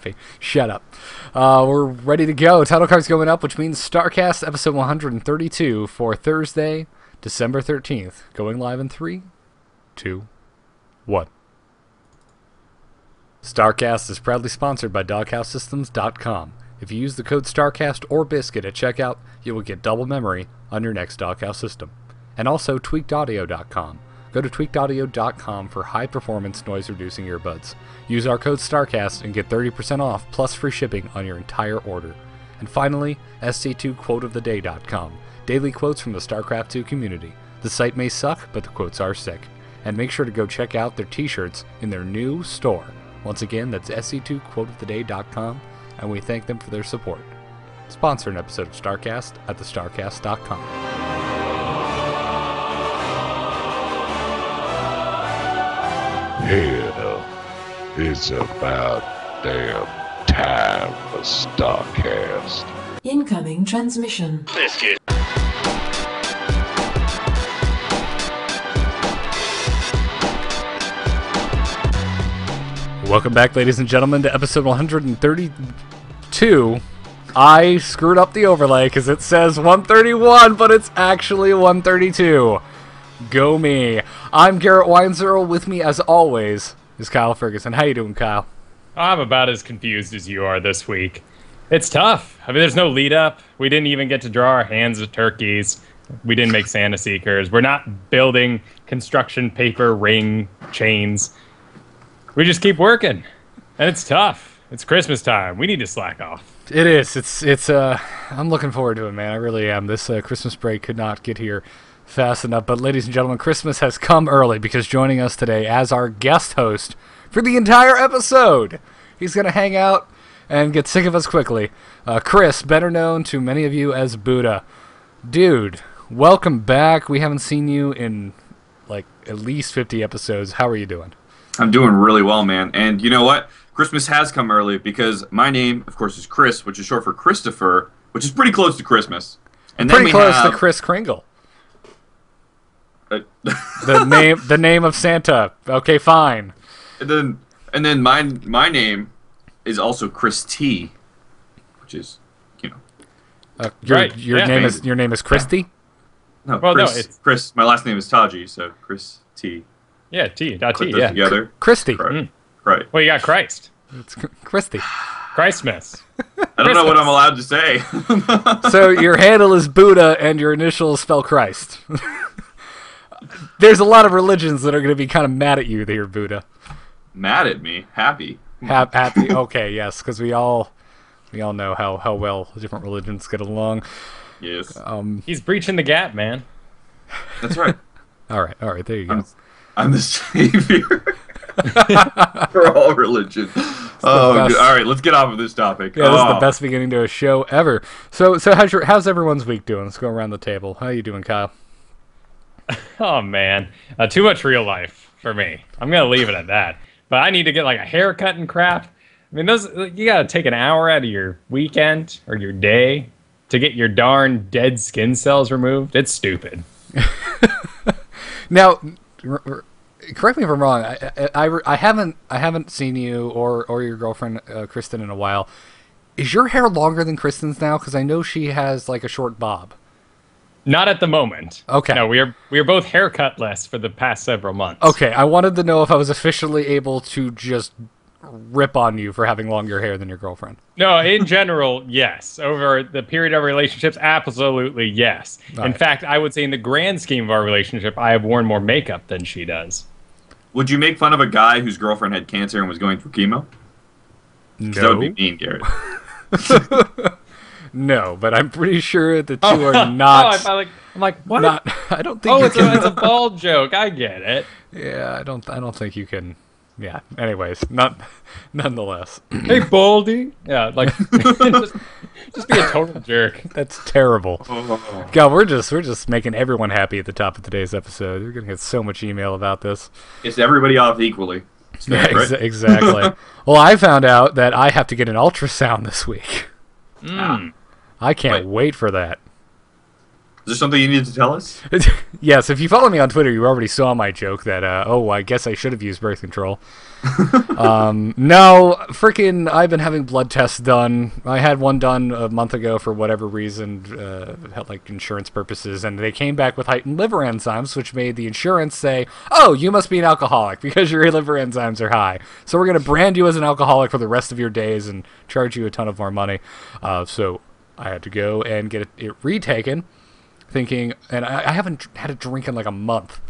Daffy. Shut up. We're ready to go. Title card's going up, which means StarCast episode 132 for Thursday, December 13th. Going live in 3, 2, 1. StarCast is proudly sponsored by DogHouseSystems.com. If you use the code StarCast or Biscuit at checkout, you will get double memory on your next Doghouse system. And also TweakedAudio.com. Go to TweakedAudio.com for high-performance noise-reducing earbuds. Use our code StarCast and get 30% off plus free shipping on your entire order. And finally, SC2QuoteOfTheDay.com. Daily quotes from the StarCraft 2 community. The site may suck, but the quotes are sick. And make sure to go check out their t-shirts in their new store. Once again, that's SC2QuoteOfTheDay.com, and we thank them for their support. Sponsor an episode of StarCast at thestarcast.com. Hell, it's about damn time for StarCast. Incoming transmission. Biscuit. Welcome back, ladies and gentlemen, to episode 132. I screwed up the overlay because it says 131, but it's actually 132. Go me. I'm Garrett Weinzierl. With me, as always, is Kyle Ferguson. How you doing, Kyle? I'm about as confused as you are this week. It's tough. I mean, there's no lead up. We didn't even get to draw our hands of turkeys. We didn't make Santa Seekers. We're not building construction paper ring chains. We just keep working. And it's tough. It's Christmas time. We need to slack off. It is. It's I'm looking forward to it, man. I really am. This Christmas break could not get here fast enough. But ladies and gentlemen, Christmas has come early because joining us today as our guest host for the entire episode, he's going to hang out and get sick of us quickly. Chris, better known to many of you as BuDDhA. Dude, welcome back. We haven't seen you in like at least 50 episodes. How are you doing? I'm doing really well, man. And you know what? Christmas has come early because my name, of course, is Chris, which is short for Christopher, which is pretty close to Christmas. And then pretty close to Kris Kringle. the name of Santa. Okay, fine. And then my name is also Chris T, which is, you know. Your name is Christy? No, well, Chris, no, it's Chris. My last name is Taji, so Chris T. Yeah, T. Dot Put T. those Yeah. together. Christy. Right. Right. Well, you got Christ. It's Christy. Christmas. I don't know what I'm allowed to say. So your handle is BuDDhA and your initials spell Christ. There's a lot of religions that are going to be kind of mad at you there, BuDDhA. Mad at me? Happy. Happy. Okay, yes, because we all know how well different religions get along. Yes. He's breaching the gap, man. That's right. All right, there you go. I'm the savior for all religion. Oh, good. All right, let's get off of this topic. Yeah, this is the best beginning to a show ever. So how's everyone's week doing? Let's go around the table. How you doing, Kyle? Oh, man. Too much real life for me. I'm going to leave it at that. But I need to get like a haircut and crap. I mean, you got to take an hour out of your weekend or your day to get your darn dead skin cells removed. It's stupid. Now, correct me if I'm wrong. I haven't seen you or your girlfriend Kristen in a while. Is your hair longer than Kristen's now? Because I know she has like a short bob. Not at the moment. Okay. No, we are both haircutless for the past several months. Okay, I wanted to know if I was officially able to just rip on you for having longer hair than your girlfriend. No, in general, yes. Over the period of relationships, absolutely yes. In fact, I would say in the grand scheme of our relationship, I have worn more makeup than she does. Would you make fun of a guy whose girlfriend had cancer and was going through chemo? No. That would be mean, Garrett. No, but I'm pretty sure the two are not. I'm like, what? Not, I don't think. Oh, it's a bald joke. I get it. Yeah, I don't think you can. Yeah. Anyways, nonetheless. Hey, Baldy. Yeah, like just be a total jerk. That's terrible. God, we're just making everyone happy at the top of today's episode. You're gonna get so much email about this. It's everybody off equally. Yeah, right? Exactly. Well, I found out that I have to get an ultrasound this week. I can't wait for that. Is there something you need to tell us? Yes, if you follow me on Twitter, you already saw my joke that, I guess I should have used birth control. No, freaking, I've been having blood tests done. I had one done a month ago for whatever reason, like insurance purposes, and they came back with heightened liver enzymes, which made the insurance say, oh, you must be an alcoholic because your liver enzymes are high. So we're going to brand you as an alcoholic for the rest of your days and charge you a ton of more money. So I had to go and get it retaken, thinking, and I haven't had a drink in like a month.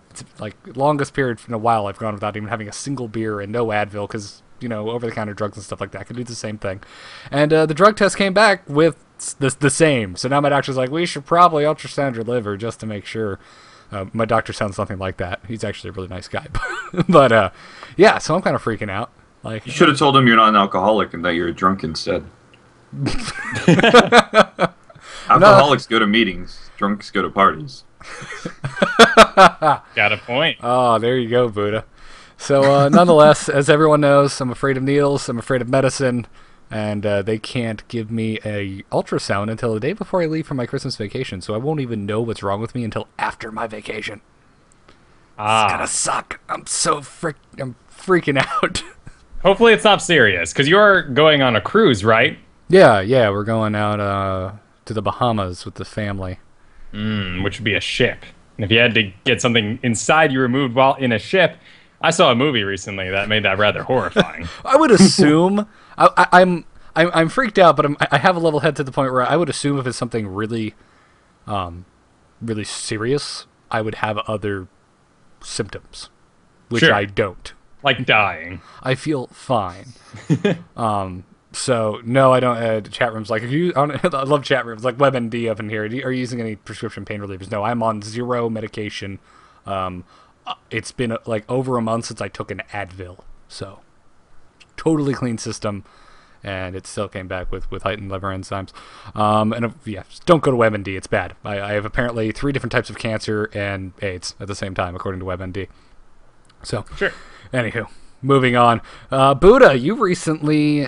It's like longest period in a while I've gone without even having a single beer and no Advil because, over-the-counter drugs and stuff like that can do the same thing. And the drug test came back with the same. So now my doctor's like, we should probably ultrasound your liver just to make sure. My doctor sounds something like that. He's actually a really nice guy. But, yeah, so I'm kind of freaking out. Like, You should have told him you're not an alcoholic and that you're a drunk instead. Alcoholics go to meetings. Drunks go to parties. Got a point. Oh, there you go, BuDDhA. So, nonetheless, as everyone knows, I'm afraid of needles, I'm afraid of medicine, and they can't give me a ultrasound until the day before I leave for my Christmas vacation, so I won't even know what's wrong with me until after my vacation. It's gonna suck. I'm freaking out. Hopefully it's not serious, because you're going on a cruise, right? Yeah, we're going out to the Bahamas with the family. Which would be a ship. And if you had to get something inside you removed while in a ship, I saw a movie recently that made that rather horrifying. I would assume I'm freaked out, but I have a level head to the point where I would assume if it's something really, really serious, I would have other symptoms, which Sure. I don't. Like dying. I feel fine. So no, I don't. Chat rooms like I love chat rooms like WebMD up in here. Are you using any prescription pain relievers? No, I'm on 0 medication. It's been like over a month since I took an Advil, so totally clean system, and it still came back with heightened liver enzymes. Yeah, don't go to WebMD. It's bad. I have apparently 3 different types of cancer and AIDS at the same time, according to WebMD. So Sure. Anywho. Moving on, BuDDhA, you recently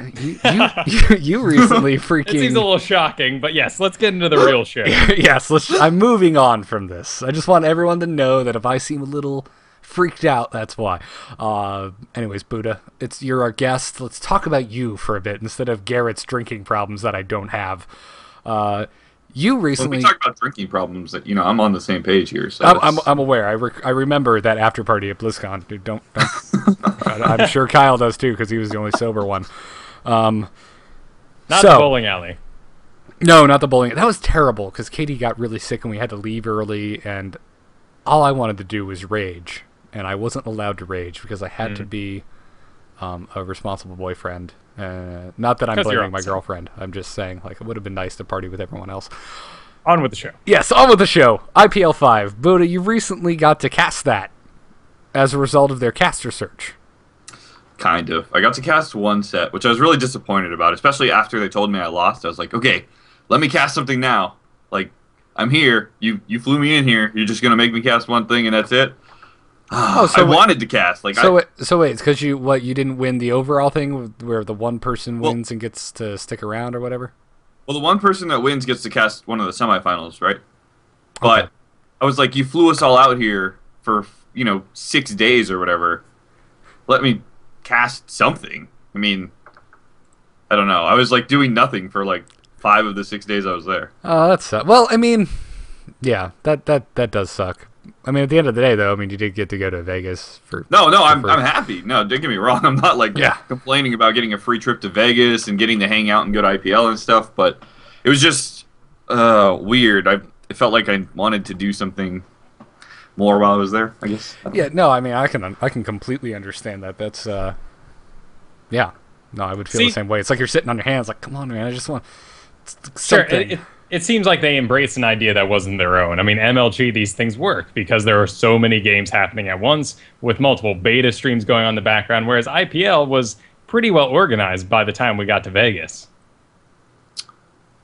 freaking. It seems a little shocking, but yes, let's get into the real show. Yes, I'm moving on from this. I just want everyone to know that if I seem a little freaked out, that's why. Anyways, BuDDhA, you're our guest. Let's talk about you for a bit instead of Garrett's drinking problems that I don't have. You recently. When we talk about drinking problems, that I'm on the same page here. So I'm aware. I remember that after party at BlizzCon. Dude, don't. I'm sure Kyle does too because he was the only sober one. Not the bowling alley. No, not the bowling. That was terrible because Katie got really sick and we had to leave early, and all I wanted to do was rage, and I wasn't allowed to rage because I had to be a responsible boyfriend. Not that I'm blaming my girlfriend. I'm just saying, like, it would have been nice to party with everyone else. On with the show. Yes, on with the show. IPL 5. BuDDhA, you recently got to cast that as a result of their caster search. Kind of. I got to cast one set, which I was really disappointed about, especially after they told me I lost. I was like, okay, let me cast something now. Like, I'm here. You flew me in here. You're just going to make me cast one thing and that's it? I wanted to cast. Like, wait, it's because you didn't win the overall thing where the one person wins and gets to stick around or whatever? Well, the one person that wins gets to cast one of the semifinals, right? But I was like, you flew us all out here for, 6 days or whatever. Let me cast something. I mean, I don't know. I was like doing nothing for like 5 of the 6 days I was there. Oh, that sucks. Well, I mean, yeah, that does suck. I mean, at the end of the day, though, I mean, you did get to go to Vegas for. No, I'm happy. No, don't get me wrong. I'm not like complaining about getting a free trip to Vegas and getting to hang out and go to IPL and stuff. But it was just weird. It felt like I wanted to do something more while I was there, I guess. Yeah, no, I mean, I can completely understand that. That's yeah. No, I would feel the same way. It's like you're sitting on your hands, like, come on, man, I just want something. Sure, it seems like they embraced an idea that wasn't their own. I mean, MLG, these things work because there are so many games happening at once with multiple beta streams going on in the background, whereas IPL was pretty well organized by the time we got to Vegas.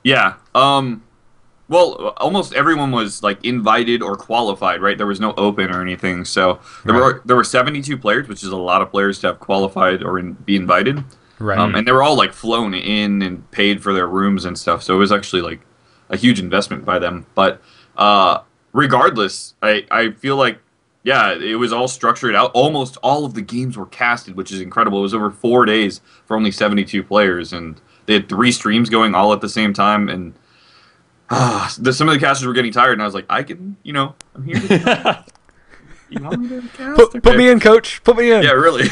Yeah. Well, almost everyone was like invited or qualified, right? There was no open or anything. So there were 72 players, which is a lot of players to have qualified or be invited. Right. And they were all like flown in and paid for their rooms and stuff. So it was actually like a huge investment by them. But regardless, I feel like Yeah, it was all structured out. Almost all of the games were casted, which is incredible. It was over 4 days for only 72 players, and they had 3 streams going all at the same time. And some of the casters were getting tired, and I was like, I can, I'm here. You want me to cast? Put me in, coach. Put me in. Yeah, really.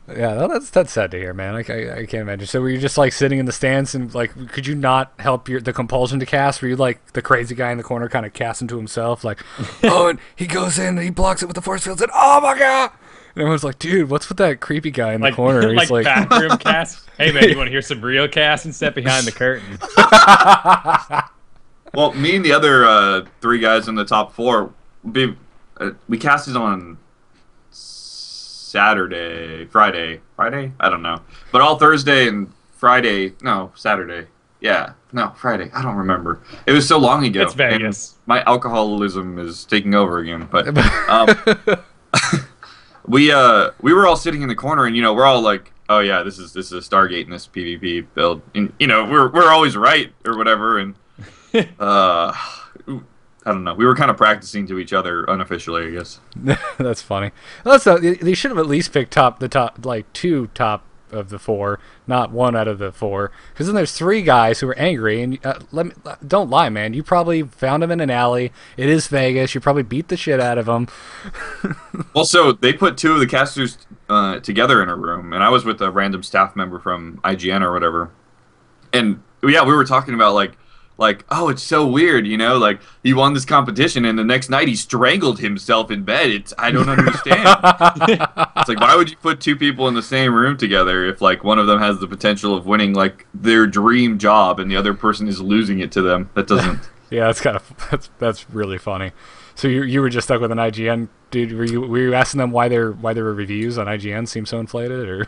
Yeah, that's sad to hear, man. I can't imagine. So were you just like sitting in the stands and like, could you not help the compulsion to cast? Were you like the crazy guy in the corner, kind of casting to himself, like, oh, and he goes in and he blocks it with the force fields, and oh my god! And everyone's like, dude, what's with that creepy guy in the corner? He's like backroom cast. Hey man, you want to hear some real cast and step behind the curtain? Well, me and the other 3 guys in the top 4, we casted on Friday, I don't know, but all Thursday and Friday, no, Saturday, yeah, no, Friday, I don't remember. It was so long ago. It's Vegas. My alcoholism is taking over again, but we were all sitting in the corner, and we're all like, oh yeah, this is a Stargate in this PvP build, and we're always right or whatever, and I don't know. We were kind of practicing to each other unofficially, I guess. That's funny. They should have at least picked the top, like 2 top of the 4, not 1 out of the 4. Because then there's 3 guys who are angry, and don't lie, man. You probably found them in an alley. It is Vegas. You probably beat the shit out of them. Also, they put 2 of the casters together in a room, and I was with a random staff member from IGN or whatever. And yeah, we were talking about like, oh, it's so weird, like he won this competition and the next night he strangled himself in bed. I don't understand. It's like, why would you put 2 people in the same room together if like one of them has the potential of winning like their dream job and the other person is losing it to them? That doesn't. Yeah, that's really funny. So you were just stuck with an IGN dude. Were you asking them why their reviews on IGN seem so inflated, or?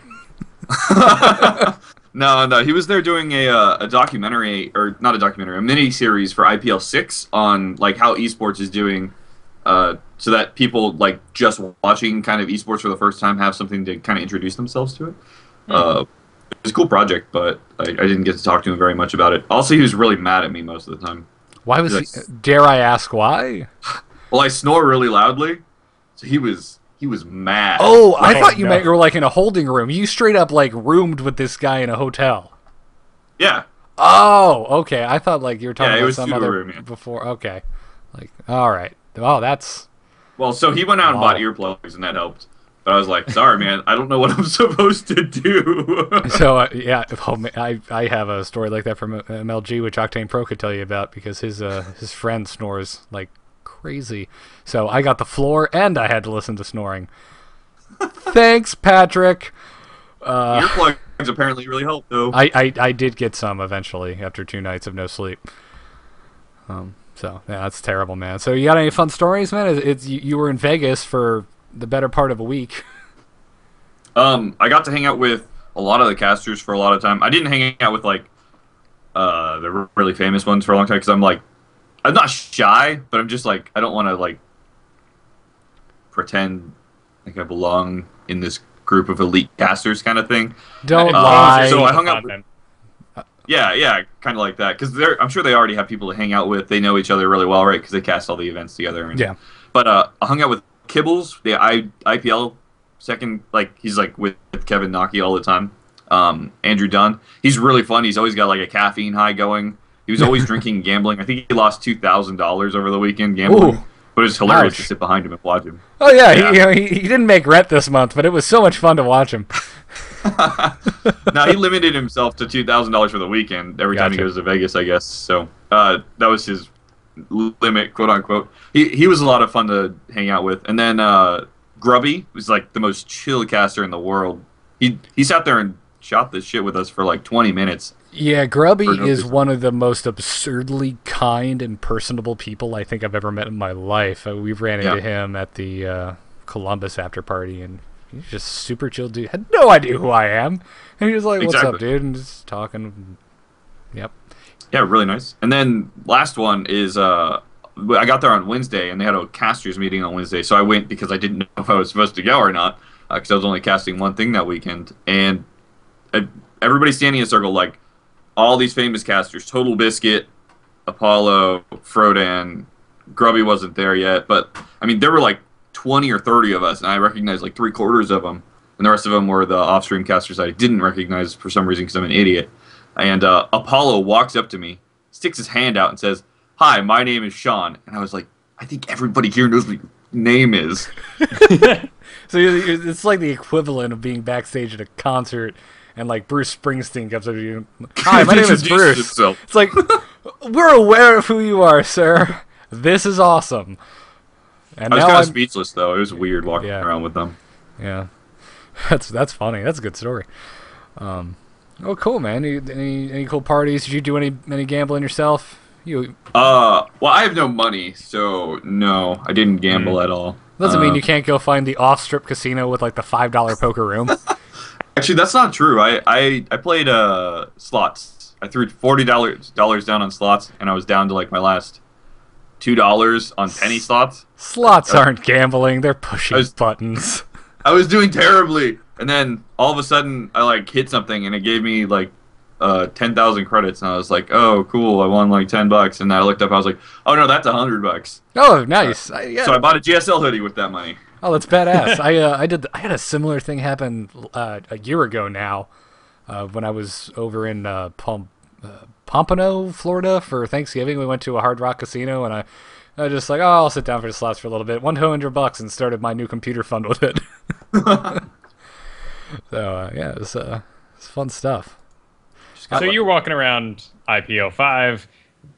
No, he was there doing a documentary, or not a documentary, a mini series for IPL 6 on like how esports is doing, so that people like just watching kind of esports for the first time have something to kind of introduce themselves to it. It was a cool project, but I didn't get to talk to him very much about it. Also, he was really mad at me most of the time. Why was he? Dare I ask why? Well, I snore really loudly, so he was mad. Oh, I thought you meant you were like in a holding room. You straight up like roomed with this guy in a hotel. Yeah. Oh, okay. I thought like you were talking about some other room, yeah. before. Okay. Like, all right. Oh, that's. Well, so he went out and bought earplugs, and that helped. But I was like, sorry, man, I don't know what I'm supposed to do. So, yeah, I have a story like that from MLG, which Octane Pro could tell you about, because his friend snores like crazy. So I got the floor, and I had to listen to snoring. Thanks, Patrick. Earplugs apparently really help, though. I did get some eventually after 2 nights of no sleep. So yeah, that's terrible, man. So you got any fun stories, man? You were in Vegas for the better part of a week. I got to hang out with a lot of the casters for a lot of time. I didn't hang out with like the really famous ones for a long time because I'm not shy, but I'm just like I don't want to like pretend like I belong in this group of elite casters kind of thing. Don't lie. So I hung out with, yeah, kind of like that because I'm sure they already have people to hang out with. They know each other really well, right? Because they cast all the events together. Yeah. But I hung out with Kibbles, the IPL second, like he's like with Kevin Naki all the time. Andrew Dunn, he's really fun. He's always got like a caffeine high going. He was always drinking and gambling. I think he lost $2,000 over the weekend gambling. Ooh. But it was hilarious Ouch. to sit behind him and watch him. Oh yeah, he didn't make rent this month, but it was so much fun to watch him. No, he limited himself to $2,000 for the weekend every time he goes to Vegas, I guess. So that was his limit, quote unquote. He was a lot of fun to hang out with. And then Grubby was like the most chill caster in the world. He sat there and shot this shit with us for like 20 minutes. Yeah, Grubby is one of the most absurdly kind and personable people I think I've ever met in my life. We've ran into him at the Columbus after party, and he's just super chill dude. Had no idea who I am. And he was like, what's up, dude? And just talking. Yep. Yeah, really nice. And then last one is I got there on Wednesday, and they had a casters meeting on Wednesday, so I went because I didn't know if I was supposed to go or not, because I was only casting one thing that weekend. And everybody's standing in a circle, like, all these famous casters, Total Biscuit, Apollo, Frodan, Grubby wasn't there yet, but I mean, there were like 20 or 30 of us, and I recognized like 3/4 of them, and the rest of them were the off-stream casters I didn't recognize for some reason because I'm an idiot. And Apollo walks up to me, sticks his hand out, and says, "Hi, my name is Sean." And I was like, I think everybody here knows what your name is. So it's like the equivalent of being backstage at a concert and like Bruce Springsteen comes up to you. "Hi, my name is Bruce." Himself. It's like, we're aware of who you are, sir. This is awesome. And I was now kind I'm of speechless though. It was weird walking around with them. Yeah, that's funny. That's a good story. Oh, cool, man. Any cool parties? Did you do any gambling yourself? Well, I have no money, so no, I didn't gamble at all. Doesn't mean you can't go find the off-strip casino with like the $5 poker room. Actually, that's not true. I played slots. I threw $40 down on slots, and I was down to like my last $2 on penny slots. Slots aren't gambling; they're pushing buttons. I was doing terribly, and then all of a sudden I like hit something, and it gave me like 10,000 credits, and I was like, "Oh, cool! I won like $10." And I looked up, I was like, "Oh no, that's $100." Oh, nice! So I bought a GSL hoodie with that money. Oh, that's badass. I had a similar thing happen a year ago now, when I was over in Pompano, Florida for Thanksgiving. We went to a Hard Rock casino, and I was just like, "Oh, I'll sit down for the slots for a little bit." Won $200 and started my new computer fund with it. So yeah, it's fun stuff. So you're walking around IPO 5.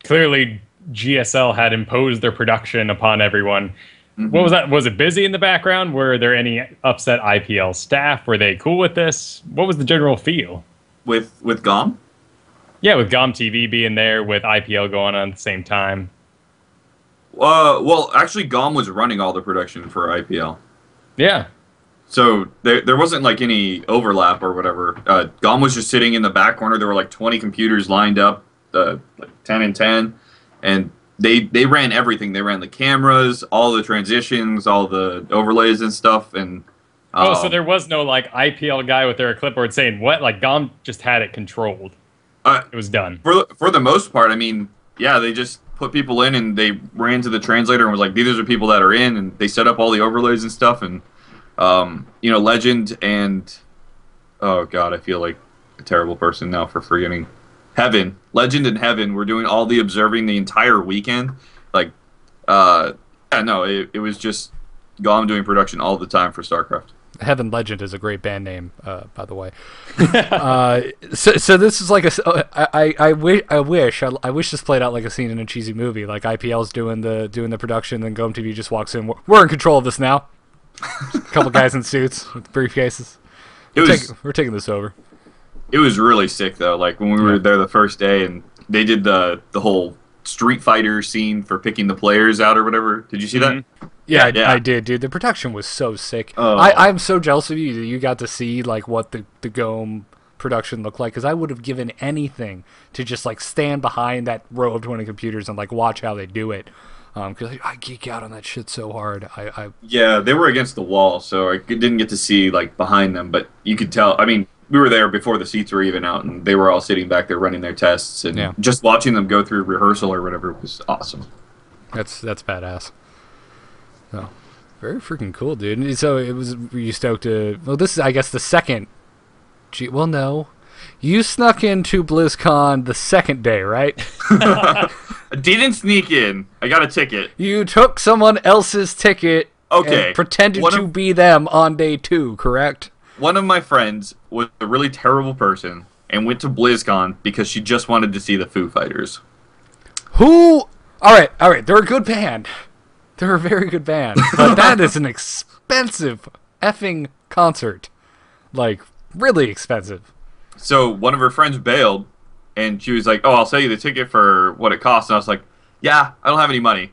Clearly, GSL had imposed their production upon everyone. Mm-hmm. What was that? Was it busy in the background? Were there any upset IPL staff? Were they cool with this? What was the general feel? With GOM? Yeah, with GOM TV being there, with IPL going on at the same time. Well, actually, GOM was running all the production for IPL. Yeah. So there wasn't like any overlap or whatever. GOM was just sitting in the back corner. There were like 20 computers lined up, like 10 and 10, and they ran everything. They ran the cameras, all the transitions, all the overlays and stuff. And so there was no like IPL guy with their clipboard saying what? Like GOM just had it controlled. It was done. For the most part, I mean, yeah, they just put people in and they ran to the translator and was like, "These are people that are in," and they set up all the overlays and stuff. And Legend and oh god, I feel like a terrible person now for forgetting. Heaven, Legend and Heaven were doing all the observing the entire weekend. Like, it was just GOM doing production all the time for StarCraft. Heaven Legend is a great band name, by the way. So this is like I wish this played out like a scene in a cheesy movie. Like IPL's doing the production, then GOM TV just walks in. We're in control of this now. A couple guys in suits with briefcases. We're taking this over. It was really sick though. Like when we were there the first day, and they did the whole Street Fighter scene for picking the players out or whatever. Did you see that? Yeah, I did, dude. The production was so sick. Oh. I'm so jealous of you that you got to see like what the GOM production looked like, because I would have given anything to just like stand behind that row of 20 computers and like watch how they do it. Because I geek out on that shit so hard. Yeah, they were against the wall, so I didn't get to see like behind them, but you could tell. I mean, we were there before the seats were even out, and they were all sitting back there running their tests, and just watching them go through rehearsal or whatever was awesome. That's badass. Oh, very freaking cool, dude. So were you stoked to? Well, this is, I guess, the second. Well, no, you snuck into BlizzCon the second day, right? I didn't sneak in. I got a ticket. You took someone else's ticket. Okay. And pretended to be them on day 2, correct? One of my friends was a really terrible person and went to BlizzCon because she just wanted to see the Foo Fighters. Who? All right. They're a good band. They're a very good band. But that is an expensive effing concert. Like, really expensive. So one of her friends bailed, and she was like, "Oh, I'll sell you the ticket for what it costs." And I was like, "Yeah, I don't have any money."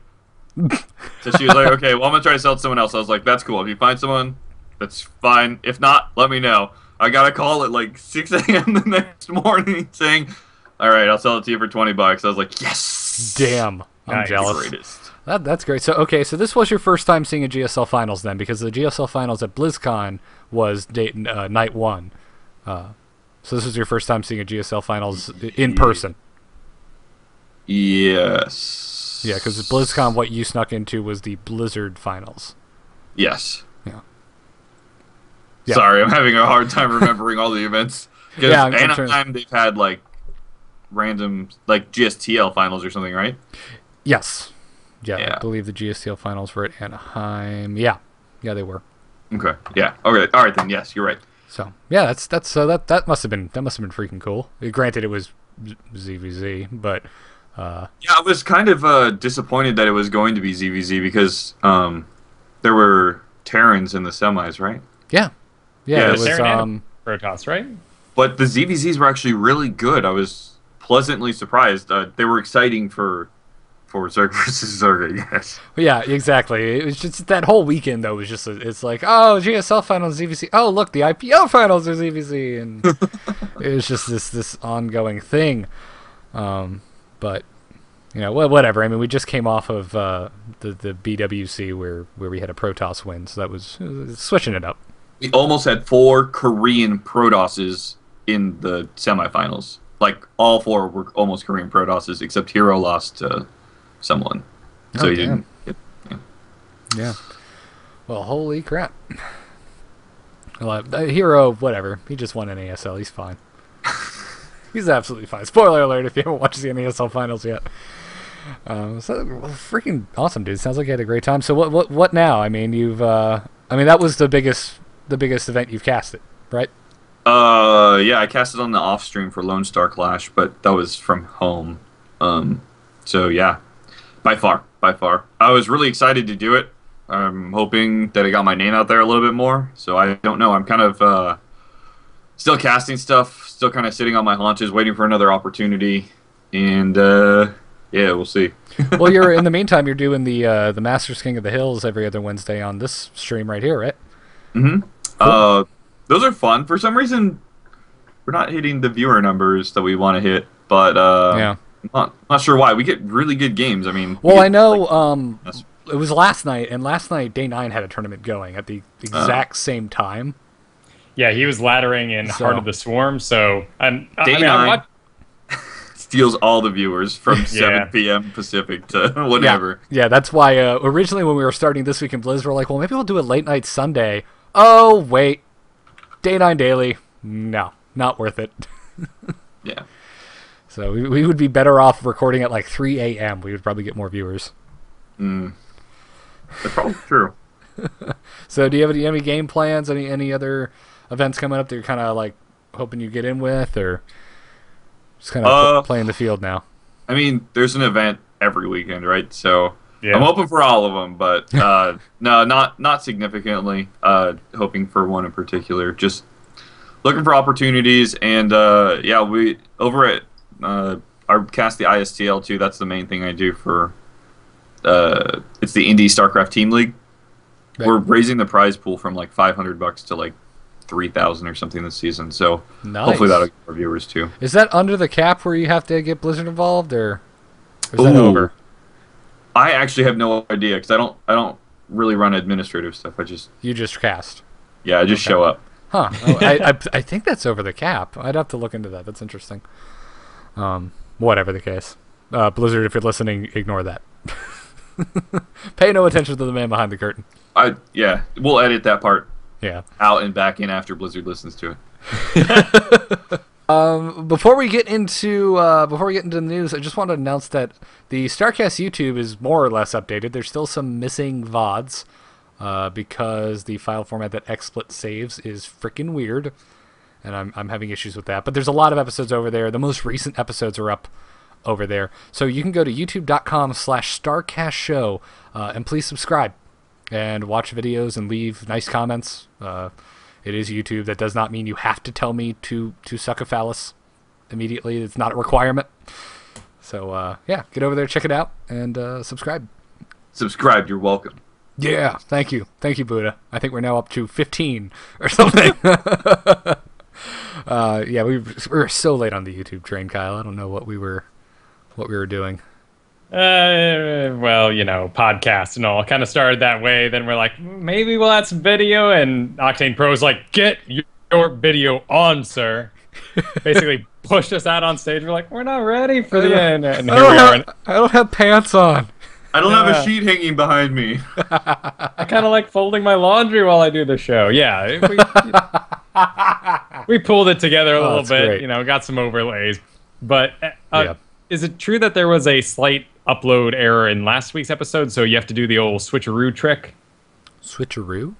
So she was like, "Okay, well, I'm going to try to sell it to someone else." I was like, "That's cool. If you find someone, that's fine. If not, let me know." I got a call at like 6 a.m. the next morning saying, "All right, I'll sell it to you for $20." I was like, "Yes!" Damn. I'm jealous. Greatest. That's great. So this was your first time seeing a GSL Finals then, because the GSL Finals at BlizzCon was night 1. So this was your first time seeing a GSL Finals in person. Yes. Yeah, because BlizzCon, what you snuck into was the Blizzard finals. Yes. Yeah. Sorry, I'm having a hard time remembering all the events. Because Yeah, Anaheim, they've had like random like GSTL finals or something, right? Yes. Yeah, Yeah. I believe the GSTL finals were at Anaheim. Yeah, they were. Okay. Yeah. Okay. All right then. Yes, you're right. So yeah, that must have been freaking cool. Granted, it was ZVZ, but Yeah, I was kind of disappointed that it was going to be ZVZ because there were Terrans in the semis, right? yeah, Yeah, it was Terran and Protoss, right? But the ZVZs were actually really good. I was pleasantly surprised. They were exciting for Zerg versus Zerg, yes. yeah, exactly. It was just that whole weekend though was just it's like, oh, GSL finals ZVZ. Oh, look, the IPO finals are ZVZ, and it was just this ongoing thing. But you know, whatever. I mean, we just came off of the BWC where we had a Protoss win, so that was switching it up. We almost had 4 Korean Protosses in the semifinals. Like, all 4 were almost Korean Protosses, except Hero lost to someone. So he damn. didn't get... Yeah. Well, holy crap. Well, Hero, whatever. He just won an ASL. He's fine. He's absolutely fine. Spoiler alert if you haven't watched the NASL finals yet. Freaking awesome, dude. Sounds like you had a great time. So what now? I mean, that was the biggest event you've casted, right? Yeah, I casted on the off stream for Lone Star Clash, but that was from home. So yeah, by far. I was really excited to do it. I'm hoping that I got my name out there a little bit more. So I don't know. I'm kind of still casting stuff, still kind of sitting on my haunches, waiting for another opportunity, and yeah, we'll see. Well, in the meantime, you're doing the Masters King of the Hills every other Wednesday on this stream right here, right? Mm-hmm. Cool. Those are fun. For some reason, we're not hitting the viewer numbers that we want to hit, but yeah, not sure why. We get really good games. I mean, well, I know. It was last night, and last night Day 9 had a tournament going at the exact same time. Yeah, he was laddering in Heart of the Swarm, so Day 9 steals all the viewers from 7 p.m. Pacific to whatever. Yeah, that's why originally when we were starting This Week in Blizz, we're like, well, maybe we'll do a late night Sunday. Oh, wait. Day 9 daily. No, not worth it. Yeah. So we would be better off recording at like 3 a.m. We would probably get more viewers. That's probably true. So do you have any game plans? Any other events coming up that you're kind of like hoping you get in with, or just kind of playing the field now? I mean, there's an event every weekend, right? So yeah. I'm hoping for all of them, but no, not significantly. Hoping for one in particular. Just looking for opportunities, and yeah, we over at I cast the ISTL too. That's the main thing I do for. It's the Indie StarCraft Team League. Right. We're raising the prize pool from like $500 to like 3,000 or something this season. So nice. Hopefully that'll get our viewers too. Is that under the cap where you have to get Blizzard involved, or is that over? I actually have no idea because I don't really run administrative stuff. You just cast. Yeah, I just show up. Huh? Oh, I think that's over the cap. I'd have to look into that. That's interesting. Whatever the case, Blizzard, if you're listening, ignore that. Pay no attention to the man behind the curtain. Yeah, we'll edit that part. Yeah. Out and back in after Blizzard listens to it. Before we get into the news, I just want to announce that the StarCast YouTube is more or less updated. There's still some missing VODs because the file format that XSplit saves is freaking weird, and I'm having issues with that. But there's a lot of episodes over there. The most recent episodes are up over there, so you can go to youtube.com/StarCastShow and please subscribe and watch videos and leave nice comments. It is YouTube. That does not mean you have to tell me to suck a phallus immediately. It's not a requirement. So yeah, get over there, check it out, and subscribe. Subscribe. You're welcome. Yeah, thank you, BuDDhA. I think we're now up to 15 or something. Yeah, we were so late on the YouTube train, Kyle. I don't know what we were doing. Well, podcast and all kind of started that way. Then we're like, maybe we'll add some video, and Octane Pro's like, get your video on, sir. Basically pushed us out on stage. We're like, we're not ready for the end. And here we are. I don't have pants on. I don't have a sheet hanging behind me. I kind of like folding my laundry while I do the show. Yeah, we pulled it together a little bit. Great. You know, got some overlays. But is it true that there was a slight upload error in last week's episode? So you have to do the old switcheroo trick. Switcheroo?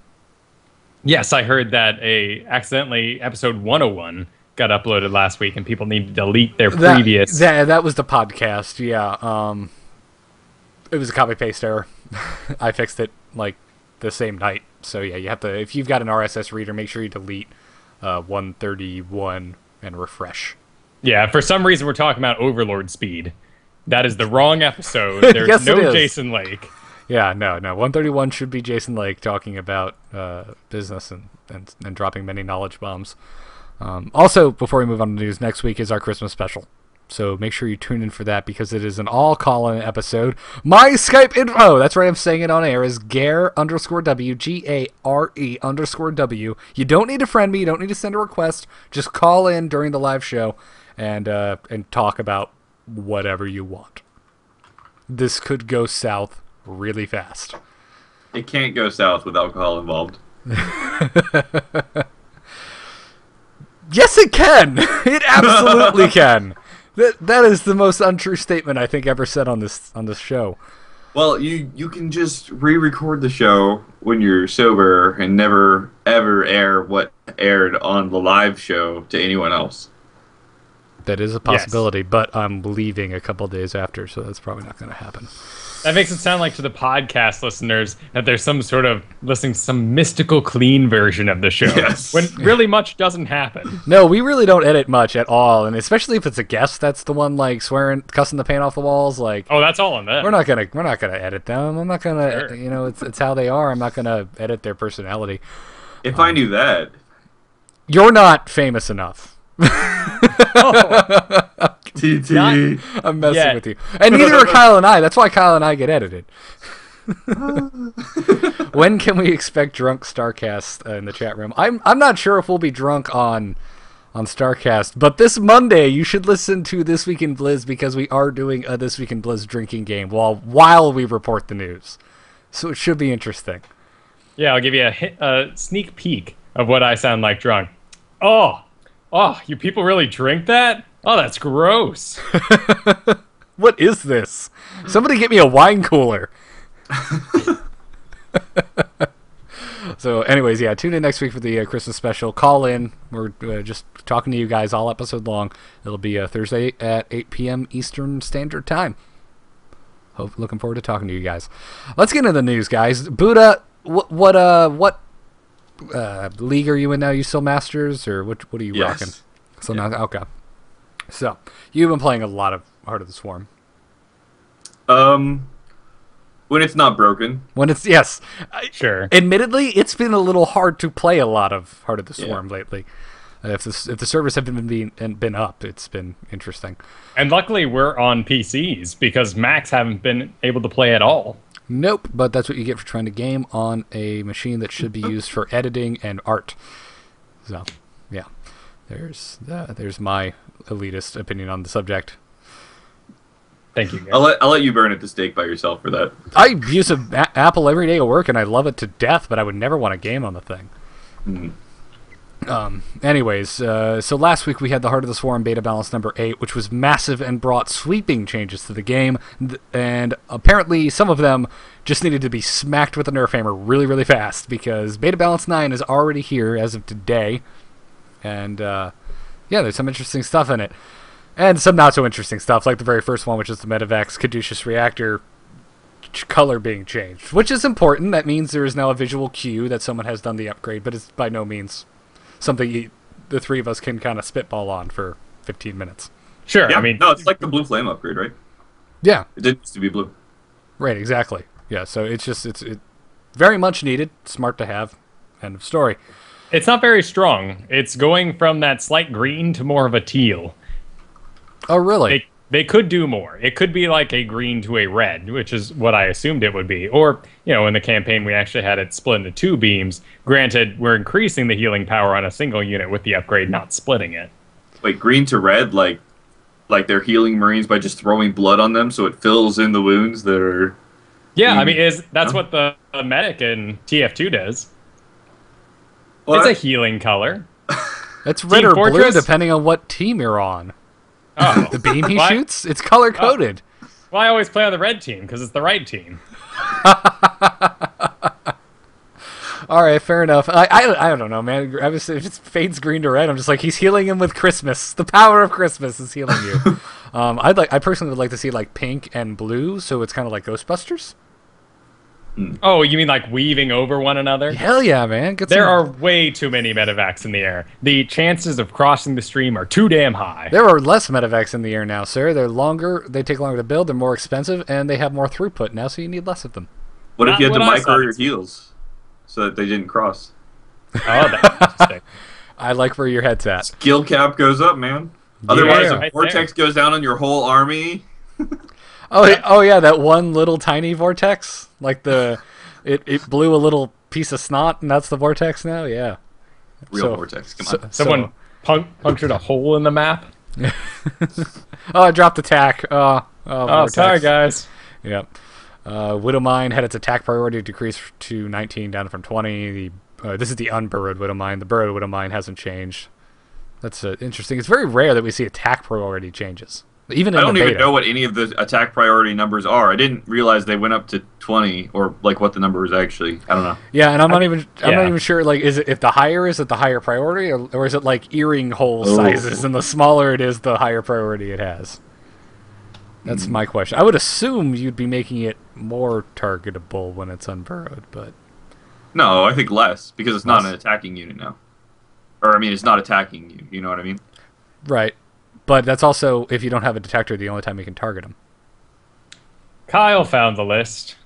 Yes, I heard that accidentally episode 101 got uploaded last week, and people need to delete their previous. That was the podcast. Yeah. It was a copy paste error. I fixed it like the same night. So yeah, you have to, if you've got an RSS reader, make sure you delete 131 and refresh. Yeah, for some reason we're talking about Overlord speed. That is the wrong episode. There's Yes, no it is. Jason Lake. Yeah, no. 131 should be Jason Lake talking about business and dropping many knowledge bombs. Also, before we move on to news, next week is our Christmas special. So make sure you tune in for that because it is an all-call-in episode. My Skype info, that's right, I'm saying it on air, is Gare_W, Gare_W. You don't need to friend me, you don't need to send a request. Just call in during the live show and talk about whatever you want. This could go south really fast. It can't go south with alcohol involved. Yes, it can. It absolutely can. That is the most untrue statement I think ever said on this show. Well, you can just re-record the show when you're sober and never ever air what aired on the live show to anyone else. That is a possibility, but I'm leaving a couple days after, so that's probably not going to happen. That makes it sound like to the podcast listeners that there's some sort of listening to some mystical clean version of the show. Yes. When really much doesn't happen. No, we really don't edit much at all, and especially if it's a guest that's the one like swearing, cussing the paint off the walls. Like, Oh, that's all on that. we're not gonna edit them. I'm not gonna, Sure. it's how they are. I'm not gonna edit their personality. If I knew that. You're not famous enough. TT. I'm messing Yet. with you. And neither are Kyle and I. That's why Kyle and I get edited. When can we expect drunk StarCast in the chat room? I'm not sure if we'll be drunk on StarCast, but this Monday you should listen to This Week in Blizz because we are doing a This Week in Blizz drinking game while we report the news. So it should be interesting. Yeah, I'll give you a sneak peek of what I sound like drunk. Oh, you people really drink that? Oh, that's gross. What is this? Somebody get me a wine cooler. So anyways, yeah, tune in next week for the Christmas special. Call in. We're just talking to you guys all episode long. It'll be Thursday at 8 p.m. Eastern Standard Time. Looking forward to talking to you guys. Let's get into the news, guys. BuDDhA, what league are you in now? You still Masters, or what are you rocking? So now, okay. So you've been playing a lot of Heart of the Swarm. When it's not broken. When it's yes, Sure. admittedly, it's been a little hard to play a lot of Heart of the Swarm lately. If the servers have been up, it's been interesting. And luckily we're on PCs because Macs haven't been able to play at all. Nope, but that's what you get for trying to game on a machine that should be used for editing and art. So, yeah, there's my elitist opinion on the subject. Thank you, guys. I'll let you burn at the stake by yourself for that. I use Apple every day at work, and I love it to death, but I would never want to game on the thing. Mm. Anyways, so last week we had the Heart of the Swarm beta balance number 8, which was massive and brought sweeping changes to the game, and apparently some of them just needed to be smacked with a Nerf hammer really, really fast, because beta balance 9 is already here as of today, and yeah, there's some interesting stuff in it, and some not so interesting stuff, like the very first one, which is the Medivac Caduceus Reactor color being changed, which is important. That means there is now a visual cue that someone has done the upgrade, but it's by no means something the three of us can kind of spitball on for 15 minutes. Sure, Yeah, I mean... no, it's like the Blue Flame upgrade, right? Yeah. It didn't used to be blue. Right, exactly. Yeah, so it's very much needed, smart to have, end of story. It's not very strong. It's going from that slight green to more of a teal. Oh, really? They could do more. It could be like a green to a red, which is what I assumed it would be. Or, in the campaign, we actually had it split into 2 beams. Granted, we're increasing the healing power on a single unit with the upgrade, not splitting it. Wait, green to red, like they're healing Marines by just throwing blood on them, so it fills in the wounds that are. Yeah, I mean, that's what the medic in TF2 does. What? It's a healing color. It's red Team or blue Fortress? depending on what team you're on. Oh, The beam he Why- shoots, it's color coded. Well, I always play on the red team because it's the right team. All right, fair enough. I don't know, man. I was, if it fades green to red, I'm just like, he's healing him with Christmas. The power of Christmas is healing you. I personally would like to see like pink and blue, so it's kind of like Ghostbusters. Oh, you mean like weaving over one another? Hell yeah, man. Get There some- are way too many medevacs in the air. The chances of crossing the stream are too damn high. There are less medevacs in the air now, sir. They're longer. They take longer to build. They're more expensive, and they have more throughput now, so you need less of them. What if Not you had to what I micro saw. your heels so that they didn't cross? Oh, that's interesting. I like where your head's at. Skill cap goes up, man. Otherwise, Yeah. a vortex goes down on your whole army. Oh yeah, that one little tiny vortex, like it blew a little piece of snot, and that's the vortex now. Yeah, Real vortex. Come on. Someone punctured a hole in the map. Oh, I dropped attack. Oh, vortex. sorry, guys. Yep. Widowmine had its attack priority decreased to 19, down from 20. This is the unburrowed Widowmine. The burrowed Widowmine hasn't changed. That's interesting. It's very rare that we see attack priority changes. Even in I don't the even beta. know what any of the attack priority numbers are. I didn't realize they went up to 20, or like what the number is actually. I don't know. Yeah, and I'm not yeah. even sure. Like, is it if the higher is it the higher priority, or is it like earring hole Oh. sizes, and the smaller it is, the higher priority it has? That's my question. I would assume you'd be making it more targetable when it's unburrowed, but No, I think less because it's not Less? an attacking unit now. Or I mean, it's not attacking you. You know what I mean? right. But that's also if you don't have a detector, the only time you can target them. Kyle found the list.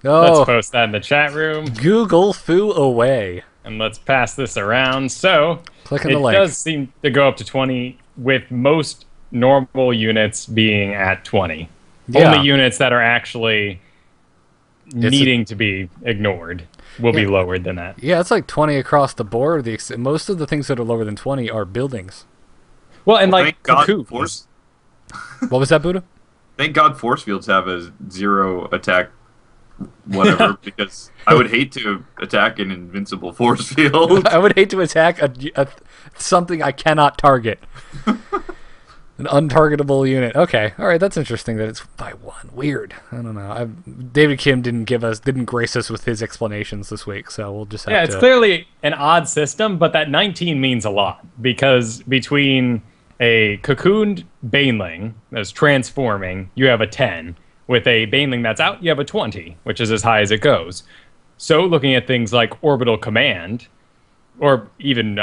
Oh, Let's post that in the chat room, Google flew away. and let's pass this around. So, Click on the it link. does seem to go up to 20, with most normal units being at 20. Yeah. Only units that are actually needing to be ignored will be Yeah. lower than that. Yeah, it's like 20 across the board. Most of the things that are lower than 20 are buildings. Well, and like Thank God, cocoons. force. What was that, Buddha? Thank God, force fields have a 0 attack, whatever. Because I would hate to attack an invincible force field. I would hate to attack something I cannot target. An untargetable unit. Okay, all right, that's interesting that it's by 1. Weird. I don't know. David Kim didn't grace us with his explanations this week, so we'll just have Yeah, to. it's clearly an odd system, but that 19 means a lot because between a cocooned baneling that's transforming, you have a 10. With a baneling that's out, you have a 20, which is as high as it goes. So looking at things like orbital command, or even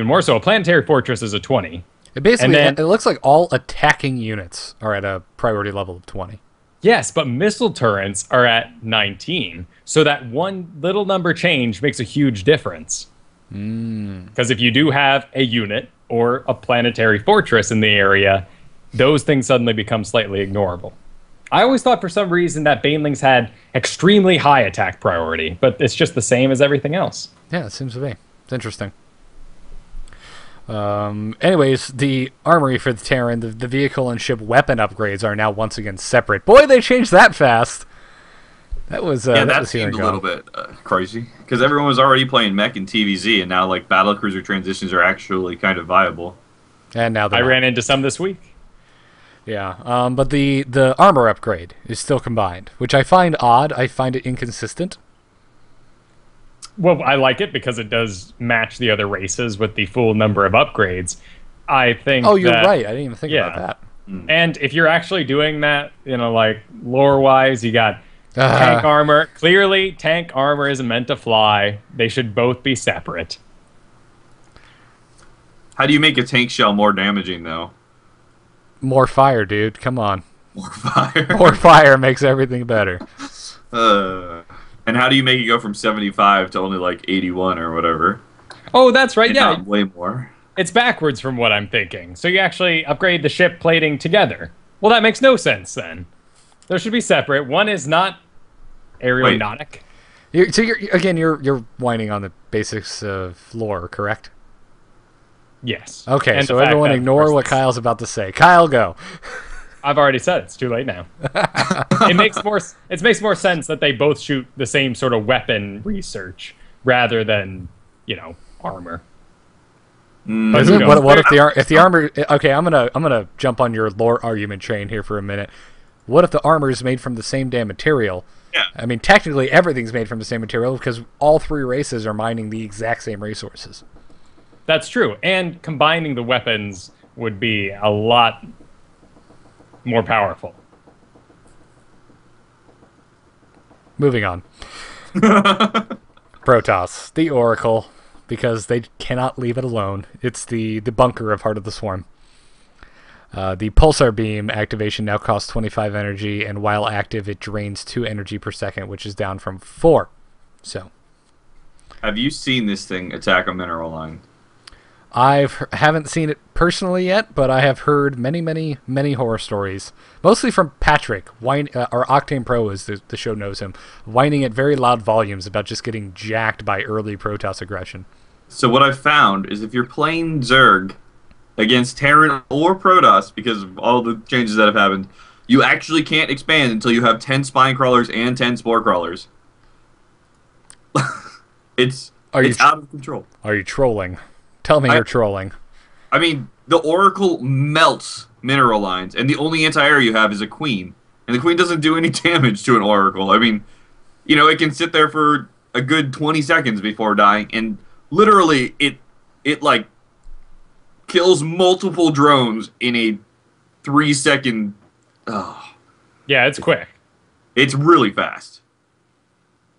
more so, a planetary fortress is a 20. It basically, and then- it looks like all attacking units are at a priority level of 20. Yes, but missile turrets are at 19. So that one little number change makes a huge difference. Because if you do have a unit or a planetary fortress in the area, those things suddenly become slightly ignorable. I always thought for some reason that banelings had extremely high attack priority, but it's just the same as everything else. Yeah, it seems to be. It's interesting. Anyways, the armory for the Terran, the vehicle and ship weapon upgrades are now once again separate. Boy, they changed that fast. That was Yeah, that that was here seemed and a little gone. bit crazy because everyone was already playing mech and TVZ, and now like battlecruiser transitions are actually kind of viable. And now I they're not. ran into some this week. Yeah, but the armor upgrade is still combined, which I find odd. I find it inconsistent. Well, I like it because it does match the other races with the full number of upgrades. I think. Oh, you're that- right. I didn't even think yeah. about that. And if you're actually doing that, like lore-wise, you got tank armor. Clearly, tank armor isn't meant to fly. They should both be separate. How do you make a tank shell more damaging though? More fire, dude. Come on. More fire. More fire makes everything better. And how do you make it go from 75 to only like 81 or whatever? Oh, that's right. And Yeah, not way more. it's backwards from what I'm thinking. So you actually upgrade the ship plating together. Well, that makes no sense then. There should be separate. One is not aeronautic. You're whining on the basics of lore, correct? Yes. Okay, And so the fact everyone that, of ignore course, what Kyle's about to say. Kyle, go. I've already said it's too late now. It makes more sense that they both shoot the same sort of weapon research rather than, armor. But who knows? What if the armor? Okay, I'm gonna jump on your lore argument train here for a minute. What if the armor is made from the same damn material? Yeah. I mean, technically everything's made from the same material because all three races are mining the exact same resources. That's true, and combining the weapons would be a lot more powerful. Moving on. Protoss, the Oracle, because they cannot leave it alone. It's the bunker of Heart of the Swarm. The Pulsar Beam activation now costs 25 energy, and while active, it drains 2 energy per second, which is down from 4. So, have you seen this thing attack a mineral line? Haven't seen it personally yet, but I have heard many horror stories, mostly from Patrick, or Octane Pro, as the show knows him, whining at very loud volumes about just getting jacked by early Protoss aggression. So what I've found is if you're playing Zerg against Terran or Protoss, because of all the changes that have happened, you actually can't expand until you have 10 Spine Crawlers and 10 Spore Crawlers. It's out of control. Are you trolling? Tell me you're trolling. I mean, the Oracle melts mineral lines, and the only anti-air you have is a Queen. And the Queen doesn't do any damage to an Oracle. I mean, it can sit there for a good 20 seconds before dying, and literally it like kills multiple drones in a 3-second. Oh. Yeah, it's quick. It's really fast.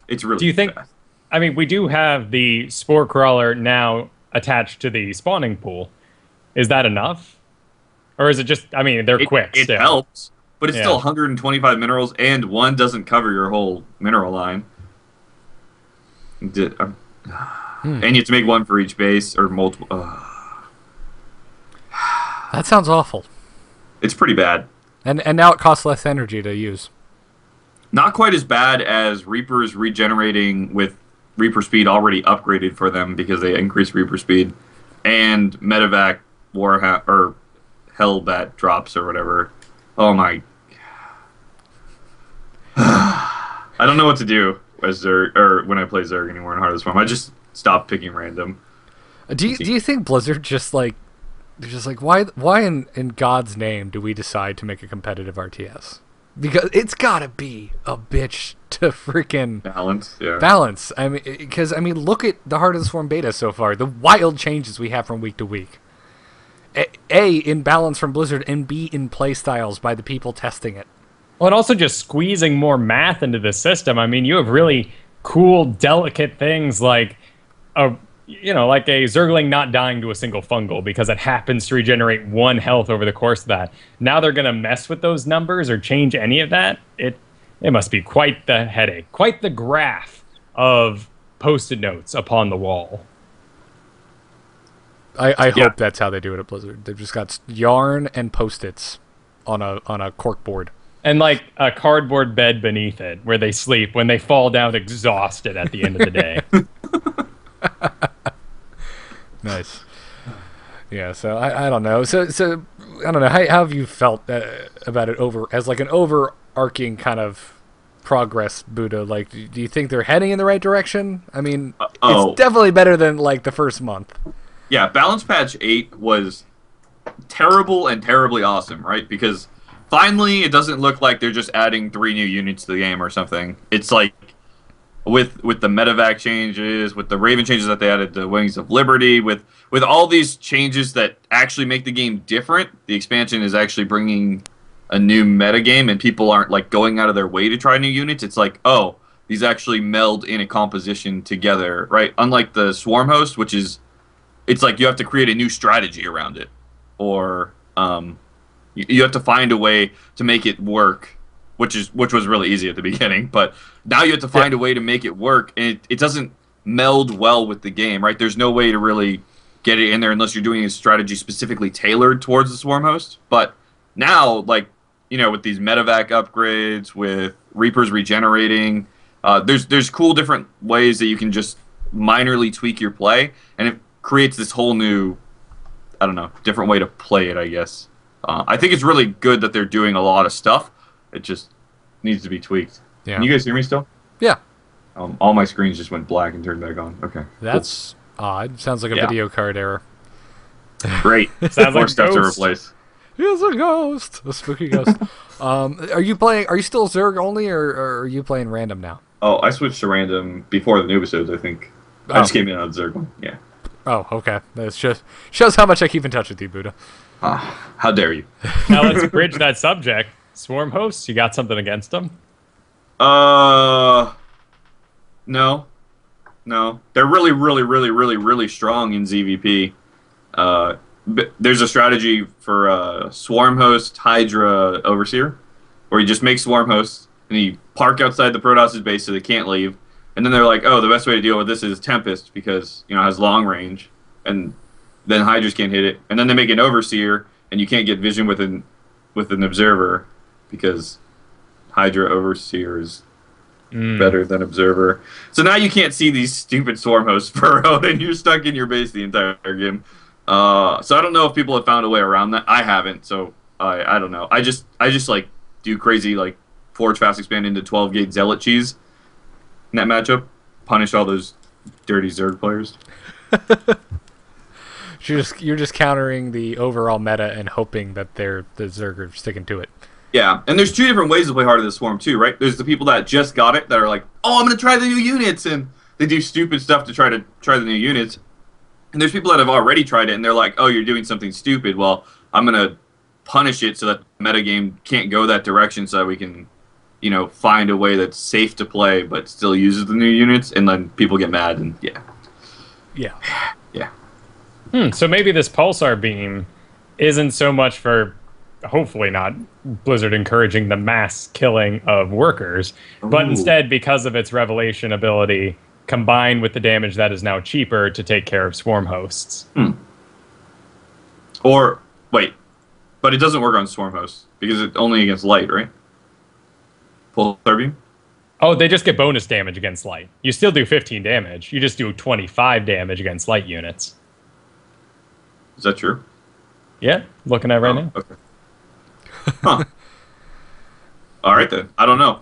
It's really. Do you think? Fast. I mean, we do have the Spore Crawler now attached to the spawning pool. Is that enough? Or is it just, I mean, they're quick it still. It helps, but it's still 125 minerals, and one doesn't cover your whole mineral line. And you have to make one for each base, or multiple. That sounds awful. It's pretty bad. And now it costs less energy to use. Not quite as bad as Reapers regenerating with Reaper speed already upgraded for them because they increased Reaper speed, and Medevac or Hellbat drops or whatever. Oh my! I don't know what to do as Zerg, or when I play Zerg anymore in Heart of the Swarm. I just stop picking random. Do you think Blizzard just like they're just like why in God's name do we decide to make a competitive RTS? Because it's gotta be a bitch to freaking balance. I mean, look at the Heart of the Swarm beta so far. The wild changes we have from week to week. A, in balance from Blizzard, and B, in play styles by the people testing it. Well, and also just squeezing more math into the system. I mean, you have really cool, delicate things like a Zergling not dying to a single fungal because it happens to regenerate 1 health over the course of that. Now they're going to mess with those numbers or change any of that. It must be quite the headache, quite the graph of Post-it notes upon the wall. I hope that's how they do it at Blizzard. They've just got yarn and Post-its on a cork board. And like a cardboard bed beneath it where they sleep when they fall down exhausted at the end of the day. Nice. Yeah, so I don't know. So I don't know. How have you felt about it as like an overarching kind of progress, BuDDhA? Like, do you think they're heading in the right direction? I mean, it's definitely better than like the first month. Yeah, Balance Patch 8 was terrible and terribly awesome, right? Because finally it doesn't look like they're just adding 3 new units to the game or something. It's like with the Medevac changes, with the Raven changes that they added to Wings of Liberty, with all these changes that actually make the game different, the expansion is actually bringing a new metagame, and people aren't like going out of their way to try new units. It's like, oh, these actually meld in a composition together, right? Unlike the Swarm Host, which is, it's like you have to create a new strategy around it, or you have to find a way to make it work, which was really easy at the beginning, but now you have to find a way to make it work, and it doesn't meld well with the game, right? There's no way to really get it in there unless you're doing a strategy specifically tailored towards the Swarm Host. But now, like, with these Medevac upgrades, with Reapers regenerating, there's cool different ways that you can just minorly tweak your play, and it creates this whole new, I don't know, different way to play it, I guess. I think it's really good that they're doing a lot of stuff. It just needs to be tweaked. Yeah. Can you guys hear me still? Yeah. All my screens just went black and turned back on. Okay. That's odd. Sounds like a Yeah. video card error. Great. Sounds More like stuff to Ghost. replace. He's a ghost. A spooky ghost. Are you still Zerg only, or are you playing random now? Oh, I switched to random before the new episodes, I think. I just came in on Zerg one. Yeah. Oh, okay. That shows how much I keep in touch with you, BuDDhA. How dare you? Now let's bridge that subject. Swarm hosts, you got something against them? No. They're really, really, really, really, really strong in ZVP. There's a strategy for Swarm Host, Hydra, Overseer, where you just make Swarm Hosts and you park outside the Protoss' base so they can't leave. And then they're like, oh, the best way to deal with this is Tempest because, it has long range. And then Hydras can't hit it. And then they make an Overseer and you can't get vision with an Observer because Hydra Overseer is better than Observer. So now you can't see these stupid Swarm Hosts burrow and you're stuck in your base the entire game. So I don't know if people have found a way around that. I haven't, so I don't know. I just like do crazy like Forge Fast Expand into 12 gate Zealot cheese in that matchup. Punish all those dirty Zerg players. You're just countering the overall meta and hoping that the Zerg are sticking to it. Yeah, and there's two different ways to play Heart of the Swarm too, right? There's the people that just got it that are like, oh, I'm gonna try the new units, and they do stupid stuff to try the new units. And there's people that have already tried it, and they're like, oh, you're doing something stupid. Well, I'm going to punish it so that the metagame can't go that direction so that we can, find a way that's safe to play but still uses the new units, and then people get mad, and yeah. So maybe this Pulsar Beam isn't so much for, hopefully not, Blizzard encouraging the mass killing of workers, but instead because of its Revelation ability combined with the damage that is now cheaper to take care of Swarm Hosts. Or, wait, but it doesn't work on Swarm Hosts, because it's only against Light, right? Pulsar Beam? Oh, they just get bonus damage against Light. You still do 15 damage. You just do 25 damage against Light units. Is that true? Yeah, looking at it right now. Okay. Huh. All right, then. I don't know.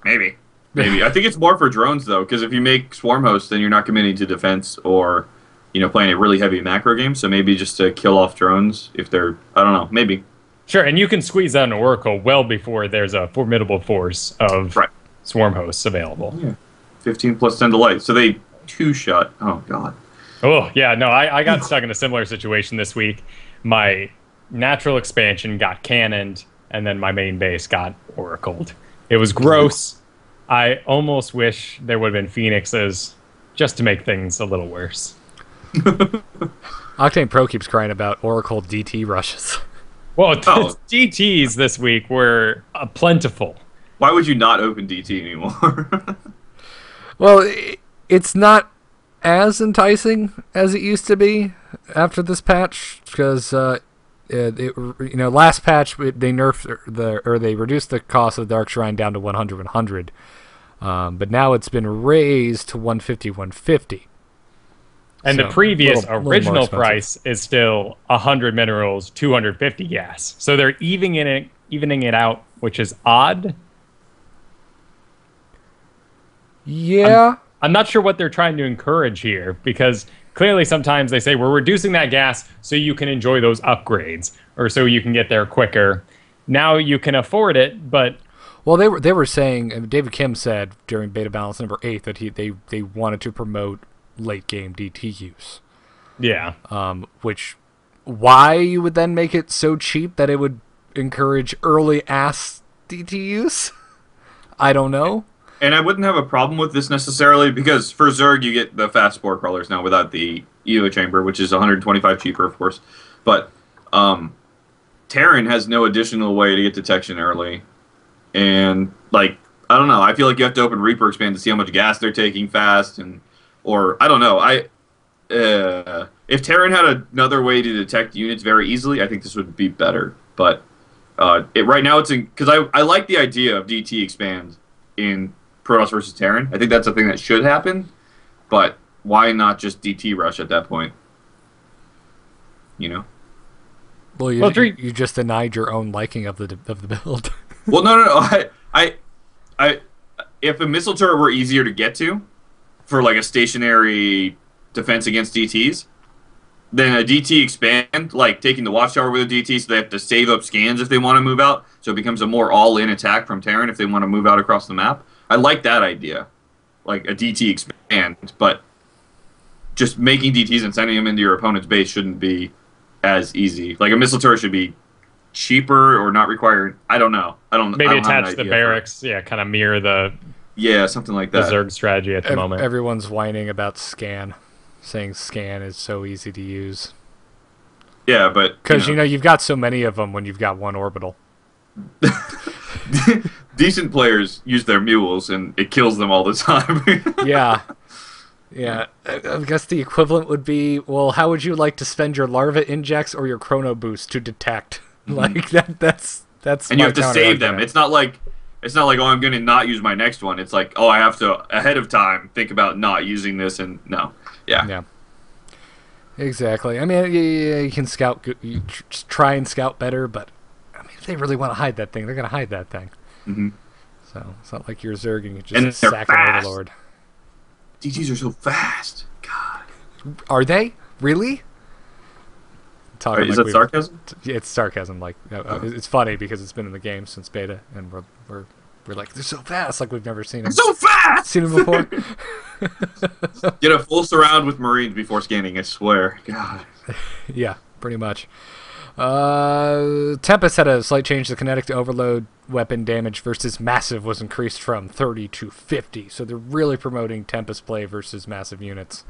Maybe. I think it's more for drones, though, because if you make Swarm Hosts, then you're not committing to defense or, playing a really heavy macro game. So maybe just to kill off drones if they're, I don't know, maybe. Sure, and you can squeeze out an Oracle well before there's a formidable force of Swarm Hosts available. Yeah. 15 plus 10 to Light. So they two-shot. Oh, God. Oh, yeah, no, I got stuck in a similar situation this week. My natural expansion got cannoned, and then my main base got oracled. It was gross. I almost wish there would have been Phoenixes just to make things a little worse. Octane Pro keeps crying about Oracle DT rushes. Well, DTs this week were plentiful. Why would you not open DT anymore? Well, it's not as enticing as it used to be after this patch, because last patch they nerfed they reduced the cost of the Dark Shrine down to 100. But now it's been raised to 150. And So, the previous little more original expensive. price is still 100 minerals, 250 gas. So they're evening it out, which is odd. Yeah. I'm not sure what they're trying to encourage here, because clearly sometimes they say we're reducing that gas so you can enjoy those upgrades or so you can get there quicker. Now you can afford it, but Well, they were saying, David Kim said during beta balance number 8 that they wanted to promote late game DT use. yeah. Which, why you would then make it so cheap that it would encourage early ass DT use? I don't know. And I wouldn't have a problem with this necessarily, because for Zerg you get the fast spore crawlers now without the Evo chamber, which is 125 cheaper, of course. But Terran has no additional way to get detection early. And, I don't know. I feel like you have to open Reaper Expand to see how much gas they're taking fast. Or, I don't know. If Terran had another way to detect units very easily, I think this would be better. But right now it's because I like the idea of DT Expand in Protoss versus Terran. I think that's a thing that should happen, but why not just DT rush at that point? Well, you just denied your own liking of the build. Well, no. I if a missile turret were easier to get to for like a stationary defense against DTs, then a DT expand, like taking the watchtower with a DT, so they have to save up scans if they want to move out. So it becomes a more all-in attack from Terran if they want to move out across the map. I like that idea, like a DT expand, but just making DTs and sending them into your opponent's base shouldn't be as easy. Like a missile turret should be cheaper or not required. I don't know. Maybe attach to the barracks. Yeah, kind of mirror the something like that. Zerg strategy at the moment. Everyone's whining about scan, saying scan is so easy to use. Yeah, but because you've got so many of them when you've got one orbital. Decent players use their mules and it kills them all the time. Yeah, I guess the equivalent would be, well, how would you like to spend your larva injects or your chrono boost to detect? Like that's and you have to save them. It's not like oh, I'm going to not use my next one. It's like, oh, I have to ahead of time think about not using this, and no. Yeah. Exactly. I mean, you can scout, you just try and scout better, but I mean, if they really want to hide that thing, they're going to hide that thing. Mm-hmm. So it's not like you're Zerg and you just sack an Overlord. DTs are so fast. God. Are they? Really? Is that sarcasm? It's sarcasm. Like it's funny because it's been in the game since beta, and we're like, they're so fast. Like we've never seen them. So fast. Seen them before. Get a full surround with Marines before scanning. I swear. God. Yeah, pretty much. Tempest had a slight change. The kinetic to overload weapon damage versus massive was increased from 30 to 50. So they're really promoting Tempest play versus massive units.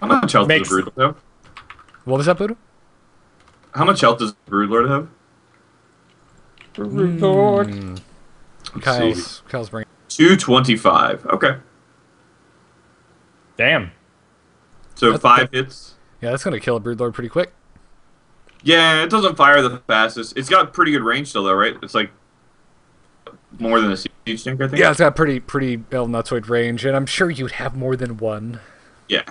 How much health does the Broodlord have? What was that, BuDDhA? How much health does the Broodlord have? Broodlord. Kyle's bringing 225. Okay. Damn. So 5 hits. Yeah, that's gonna kill a Broodlord pretty quick. Yeah, it doesn't fire the fastest. It's got pretty good range still, though, right? It's like more than a siege tank, I think. Yeah, it's got pretty El Nutsoid range, and I'm sure you'd have more than one. Yeah.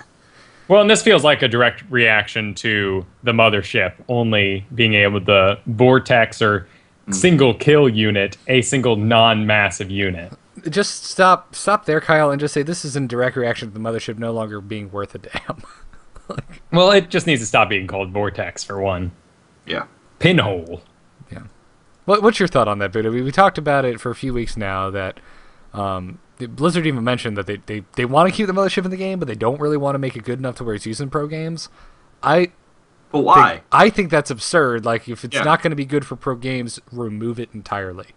Well, and this feels like a direct reaction to the mothership only being able to vortex or single kill unit a single non-massive unit. Just stop there, Kyle, and just say this is in direct reaction to the mothership no longer being worth a damn. Well, it just needs to stop being called vortex for one. Yeah. Pinhole. Yeah. What's your thought on that, BuDDhA? We talked about it for a few weeks now that Blizzard even mentioned that they want to keep the mothership in the game, but they don't really want to make it good enough to where it's used in pro games. But why? I think that's absurd. Like, if it's not going to be good for pro games, remove it entirely.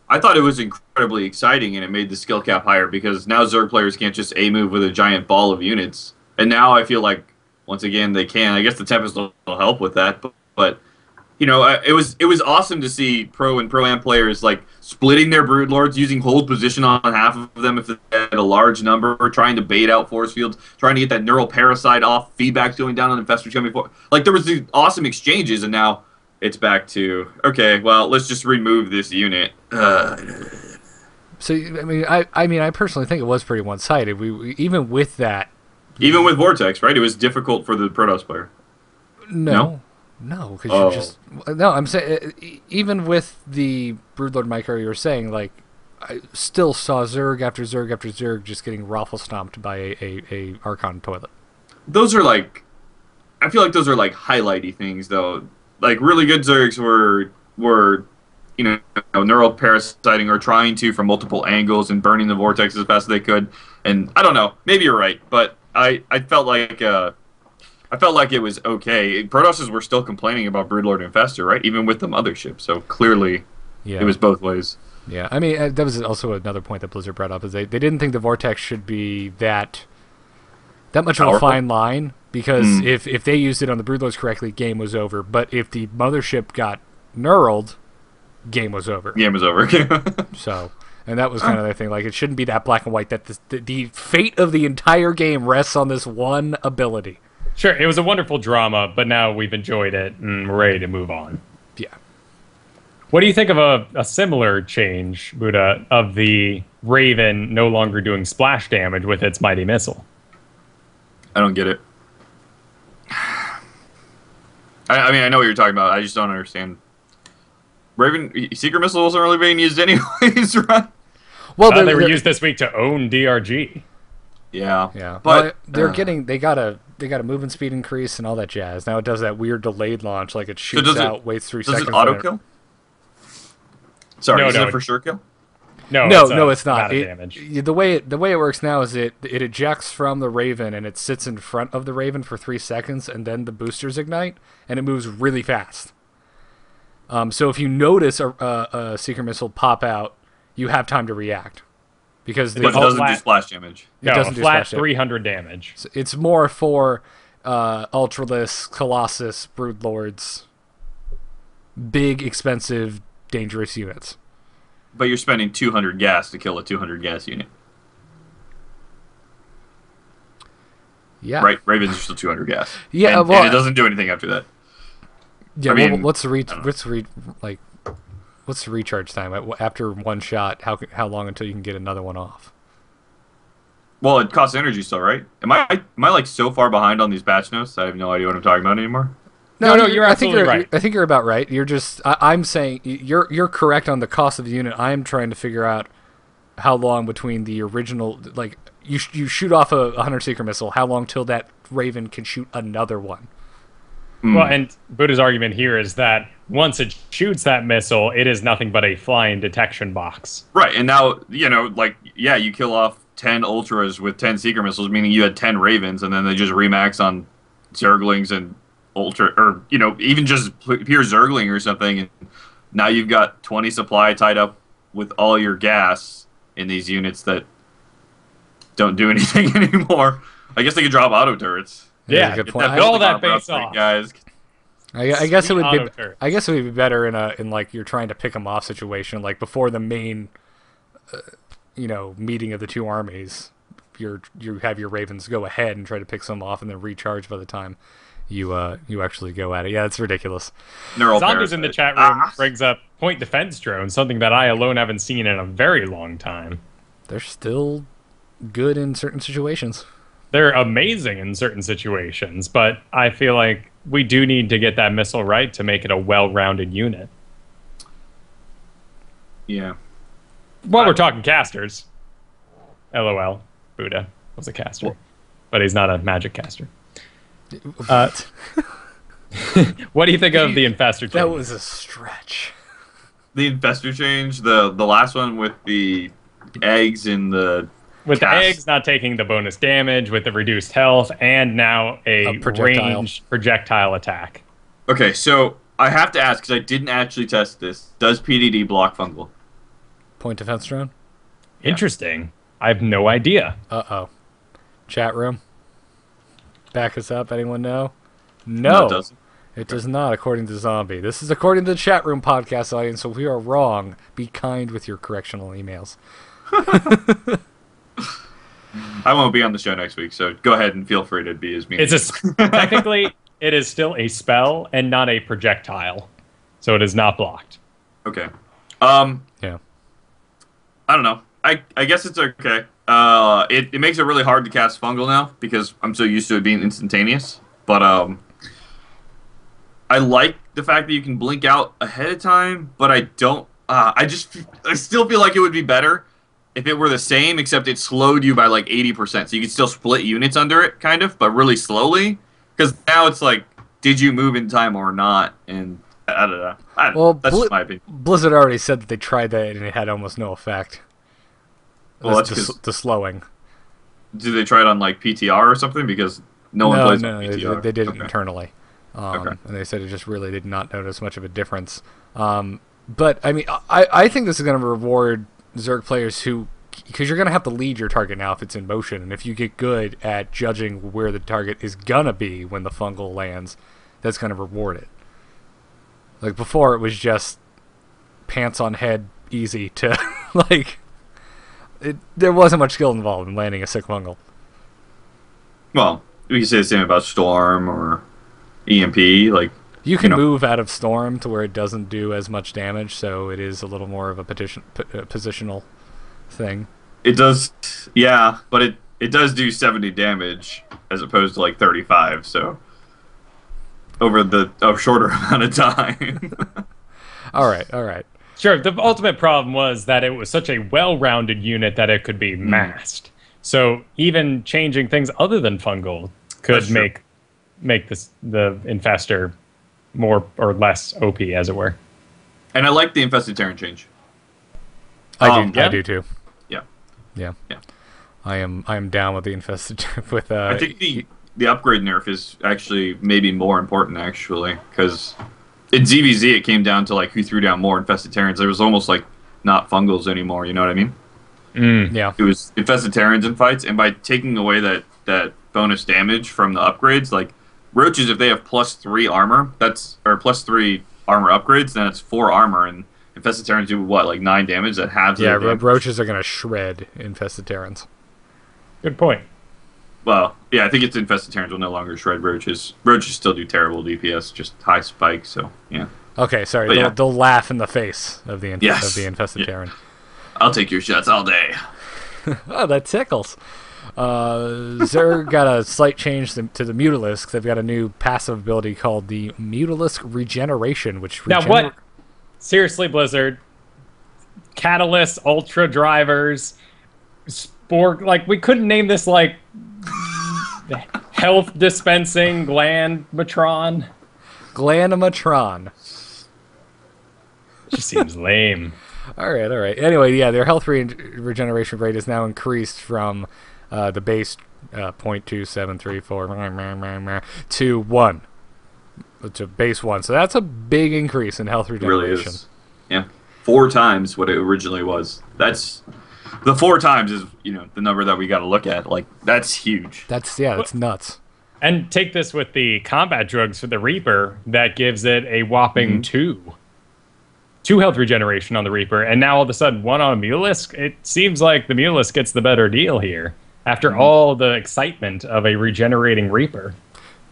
I thought it was incredibly exciting, and it made the skill cap higher because now Zerg players can't just A-move with a giant ball of units. And now I feel like, once again, they can. I guess the Tempest will help with that, but you know, it was awesome to see pro and pro-am players like splitting their Broodlords, using hold position on half of them if they had a large number, trying to bait out force fields, trying to get that neural parasite off, feedback going down on infestors coming forward. Like, there was these awesome exchanges, and now it's back to, okay, well, let's just remove this unit. So I mean, I personally think it was pretty one-sided. We even with that. Even with Vortex, right? It was difficult for the Protoss player. No, because I'm saying even with the Broodlord micro, you were saying, like, I still saw Zerg after Zerg after Zerg just getting raffle stomped by a Archon toilet. Those are like, I feel like those are like highlighty things though. Like really good Zergs were you know, neural parasiting or trying to from multiple angles and burning the vortex as fast as they could. And I don't know, maybe you're right, but I felt like it was okay. Protosses were still complaining about Broodlord Infestor, right? Even with the mothership. So clearly, it was both ways. Yeah, I mean, that was also another point that Blizzard brought up, is they didn't think the Vortex should be that much of a fine line, because if they used it on the Broodlords correctly, game was over. But if the mothership got knurled, game was over. Game was over. So, and that was kind of the thing. Like, it shouldn't be that black and white, that the fate of the entire game rests on this one ability. Sure, it was a wonderful drama, but now we've enjoyed it and we're ready to move on. Yeah. What do you think of a similar change, BuDDhA, of the Raven no longer doing splash damage with its mighty missile? I don't get it. I mean, I know what you're talking about. I just don't understand. Raven Seeker missile wasn't really being used anyways, right? Well, they were used this week to own DRG. Yeah. Yeah, But well, they got a movement speed increase and all that jazz. Now it does that weird delayed launch, like it shoots out, waits 3 seconds. Does it auto kill? Sorry, is No, it for sure kill? No, it's not. Damage. The way it works now is it ejects from the Raven and it sits in front of the Raven for 3 seconds, and then the boosters ignite and it moves really fast. So if you notice a Seeker missile pop out, you have time to react, because But it doesn't do splash damage. It doesn't do flat splash damage. 300 damage. So it's more for Ultralisk, Colossus, Broodlords, big, expensive, dangerous units. But you're spending 200 gas to kill a 200 gas unit. Yeah. Right? Ravens are still 200 gas. Yeah, and it doesn't do anything after that. Yeah. I mean, well, what's the recharge time after one shot? How long until you can get another one off? Well, it costs energy still, right? Am I like so far behind on these patch notes that I have no idea what I'm talking about anymore? No, you're absolutely right. I think you're about right. You're just I'm saying you're correct on the cost of the unit. I'm trying to figure out how long between the original, like you shoot off a 100 Seeker missile, how long till that Raven can shoot another one. Well, and BuDDhA's argument here is that once it shoots that missile, it is nothing but a flying detection box. Right, and now, you kill off 10 Ultras with 10 Seeker missiles, meaning you had 10 Ravens, and then they just remax on Zerglings and Ultra, or, even just pure Zergling or something, and now you've got 20 supply tied up with all your gas in these units that don't do anything anymore. I guess they could drop auto turrets. Yeah, good point. get all that base off, guys. I guess it would be. I guess it would be better in like you're trying to pick them off situation, like before the main, meeting of the two armies. You have your Ravens go ahead and try to pick some off, and then recharge by the time you actually go at it. Yeah, it's ridiculous. Zombies in the chat room brings up point defense drones, something that I alone haven't seen in a very long time. They're still good in certain situations. They're amazing in certain situations, but I feel like we do need to get that missile right to make it a well-rounded unit. Yeah. Well, we're talking casters. LOL. BuDDhA was a caster. But he's not a magic caster. What do you think of the Infestor change? That was a stretch. The Infestor change, the last one with the eggs in the... With the eggs not taking the bonus damage, with the reduced health, and now a ranged projectile attack. Okay, so I have to ask, because I didn't actually test this. Does PDD block fungal? Point defense drone? Interesting. I have no idea. Uh-oh. Chat room? Back us up. Anyone know? No, it doesn't. It does not, according to Zombie. This is according to the chat room podcast audience, so if we are wrong, be kind with your correctional emails. I won't be on the show next week, so go ahead and feel free to be as mean. Technically, it is still a spell and not a projectile, so it is not blocked. Okay. Yeah. I don't know. I guess it's okay. It makes it really hard to cast fungal now because I'm so used to it being instantaneous. But I like the fact that you can blink out ahead of time, but I don't. I still feel like it would be better if it were the same, except it slowed you by like 80%. So you could still split units under it, kind of, but really slowly. Because now it's like, did you move in time or not? And I don't know. Well, that's just my opinion. Blizzard already said that they tried that and it had almost no effect. Well, that's because the slowing. Did they try it on like PTR or something? Because no one plays on PTR. They did it internally. And they said it just really did not notice much of a difference. But I mean, I think this is going to reward Zerg players who, because you're going to have to lead your target now if it's in motion, and if you get good at judging where the target is going to be when the fungal lands, that's going to reward it. Like before, it was just pants on head, easy to like. There wasn't much skill involved in landing a sick fungal. Well, we can say the same about Storm or EMP. Like you can move out of Storm to where it doesn't do as much damage, so it is a little more of a positional thing. It does, yeah, but it does do 70 damage as opposed to like 35. So, over a shorter amount of time. All right. Sure, the ultimate problem was that it was such a well-rounded unit that it could be masked. So even changing things other than fungal could make the infestor more or less OP, as it were. And I like the infested Terran change. I do too. Yeah. I am down with the infested with. I think the upgrade nerf is actually maybe more important because in ZVZ it came down to like who threw down more infested Terrans. It was almost like not fungals anymore. You know what I mean? Yeah. It was infested Terrans in fights, and by taking away that bonus damage from the upgrades, like roaches, if they have +3 armor, or +3 armor upgrades, then it's 4 armor, and infested Terrans do what, like 9 damage? That halves. Yeah, their damage. roaches are gonna shred infested Terrans. Good point. Well, yeah, I think it's infested Terrans will no longer shred roaches. Roaches still do terrible DPS, just high spike. So yeah. Okay, sorry. They'll laugh in the face of the infested Terran. I'll take your shots all day. Oh, that tickles. Zerg got a slight change to the Mutalisk. They've got a new passive ability called the Mutalisk Regeneration, which now what? Seriously, Blizzard, Catalyst, Ultra Drivers, Spork. Like we couldn't name this like health dispensing Glandmatron. Glandmatron. Just seems lame. All right. Anyway, yeah, their health regeneration rate is now increased from the base 0.2734 to 1. To base 1. So that's a big increase in health regeneration. It really is. Yeah. 4 times what it originally was. That's the 4 times is, the number that we got to look at. Like that's huge. That's nuts. And take this with the combat drugs for the Reaper, that gives it a whopping 2 health regeneration on the Reaper, and now all of a sudden 1 on a Mutalisk. It seems like the Mutalisk gets the better deal here after all the excitement of a regenerating Reaper.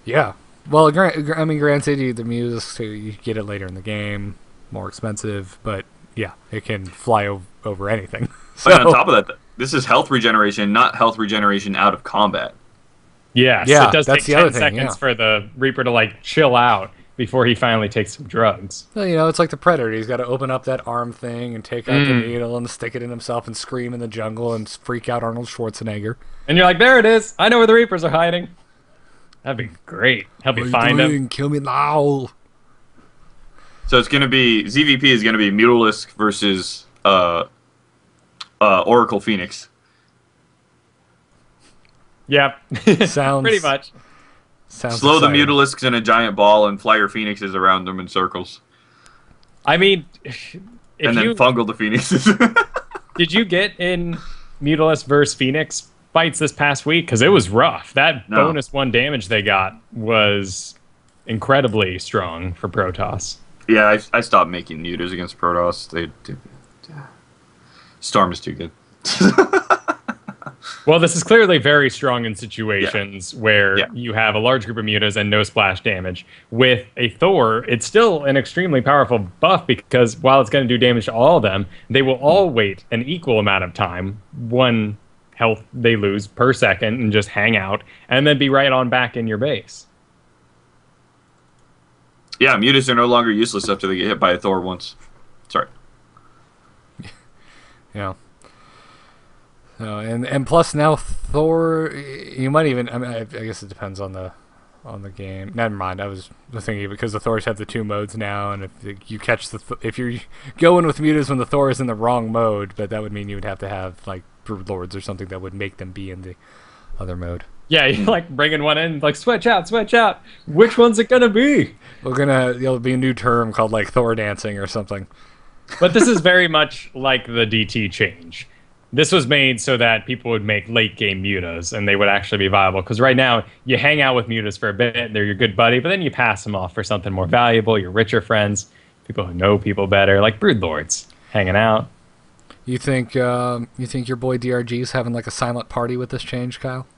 Yeah. Well, granted, the Mutalisk, you get it later in the game, more expensive, but yeah, it can fly over anything. So, and on top of that, this is health regeneration, not health regeneration out of combat. Yes, yeah, it does that's take the 10 other thing, seconds for the Reaper to like chill out before he finally takes some drugs. Well, it's like the Predator. He's got to open up that arm thing and take out the needle and stick it in himself and scream in the jungle and freak out Arnold Schwarzenegger. And you're like, there it is. I know where the Reapers are hiding. That'd be great. Help me find them. Kill me now. So it's going to be, ZVP is going to be Mutalisk versus Oracle Phoenix. Yep. Sounds pretty much. Slow exciting. the Mutalisks in a giant ball and fly your Phoenixes around them in circles. I mean, And then fungal the Phoenixes. Did you get in Mutalisk versus Phoenix fights this past week? Because it was rough. That bonus 1 damage they got was incredibly strong for Protoss. Yeah, I stopped making mutas against Protoss. Storm is too good. Well, this is clearly very strong in situations where you have a large group of mutas and no splash damage. With a Thor, it's still an extremely powerful buff because while it's going to do damage to all of them, they will all wait an equal amount of time, 1 health they lose per second, and just hang out, and then be right on back in your base. Yeah, mutas are no longer useless after they get hit by a Thor once. Sorry. Yeah. And plus now Thor, you might even. I mean, I guess it depends on the game. Never mind. I was thinking because the Thors have the 2 modes now, and if you catch if you're going with mutas when the Thor is in the wrong mode, but that would mean you would have to have like Brood Lords or something that would make them be in the other mode. Yeah, you're like bringing one in, like switch out. Which one's it gonna be? There'll be a new term called like Thor dancing or something. But this is very much like the DT change. This was made so that people would make late game mutas and they would actually be viable. Because right now, you hang out with mutas for a bit, they're your good buddy, but then you pass them off for something more valuable, your richer friends, people who know people better, like Brood Lords, hanging out. You think your boy DRG's having like a silent party with this change, Kyle?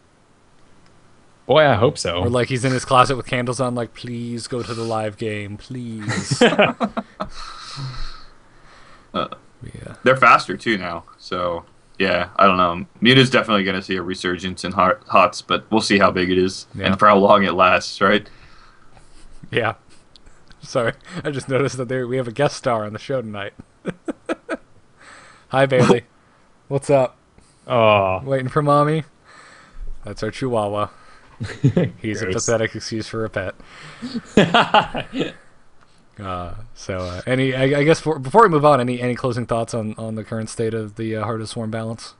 Boy, I hope so. Or like he's in his closet with candles on, like, please go to the live game, please. Yeah. They're faster too now, so yeah, I don't know. Muta's definitely going to see a resurgence in HOTS, but we'll see how big it is and for how long it lasts, right? Yeah. Sorry, I just noticed that we have a guest star on the show tonight. Hi, Bailey. What's up? Oh, Waiting for mommy? That's our Chihuahua. He's a Gross. pathetic excuse for a pet. I guess before we move on, any closing thoughts on the current state of the Heart of Swarm balance?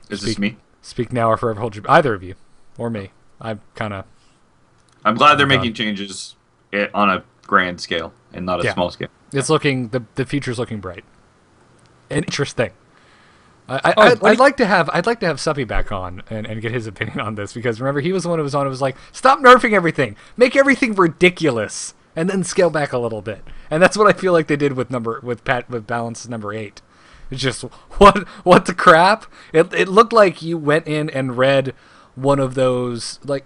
Is this me? Speak now or forever hold your... Either of you. Or me. I'm glad they're making changes on a grand scale and not a small scale. It's looking... The future's looking bright. And interesting. I'd like to have Suppy back on and get his opinion on this, because remember, he was the one who was on. It was like, stop nerfing everything, make everything ridiculous, and then scale back a little bit. And that's what I feel like they did with balance number 8. It's just what the crap. It looked like you went in and read one of those like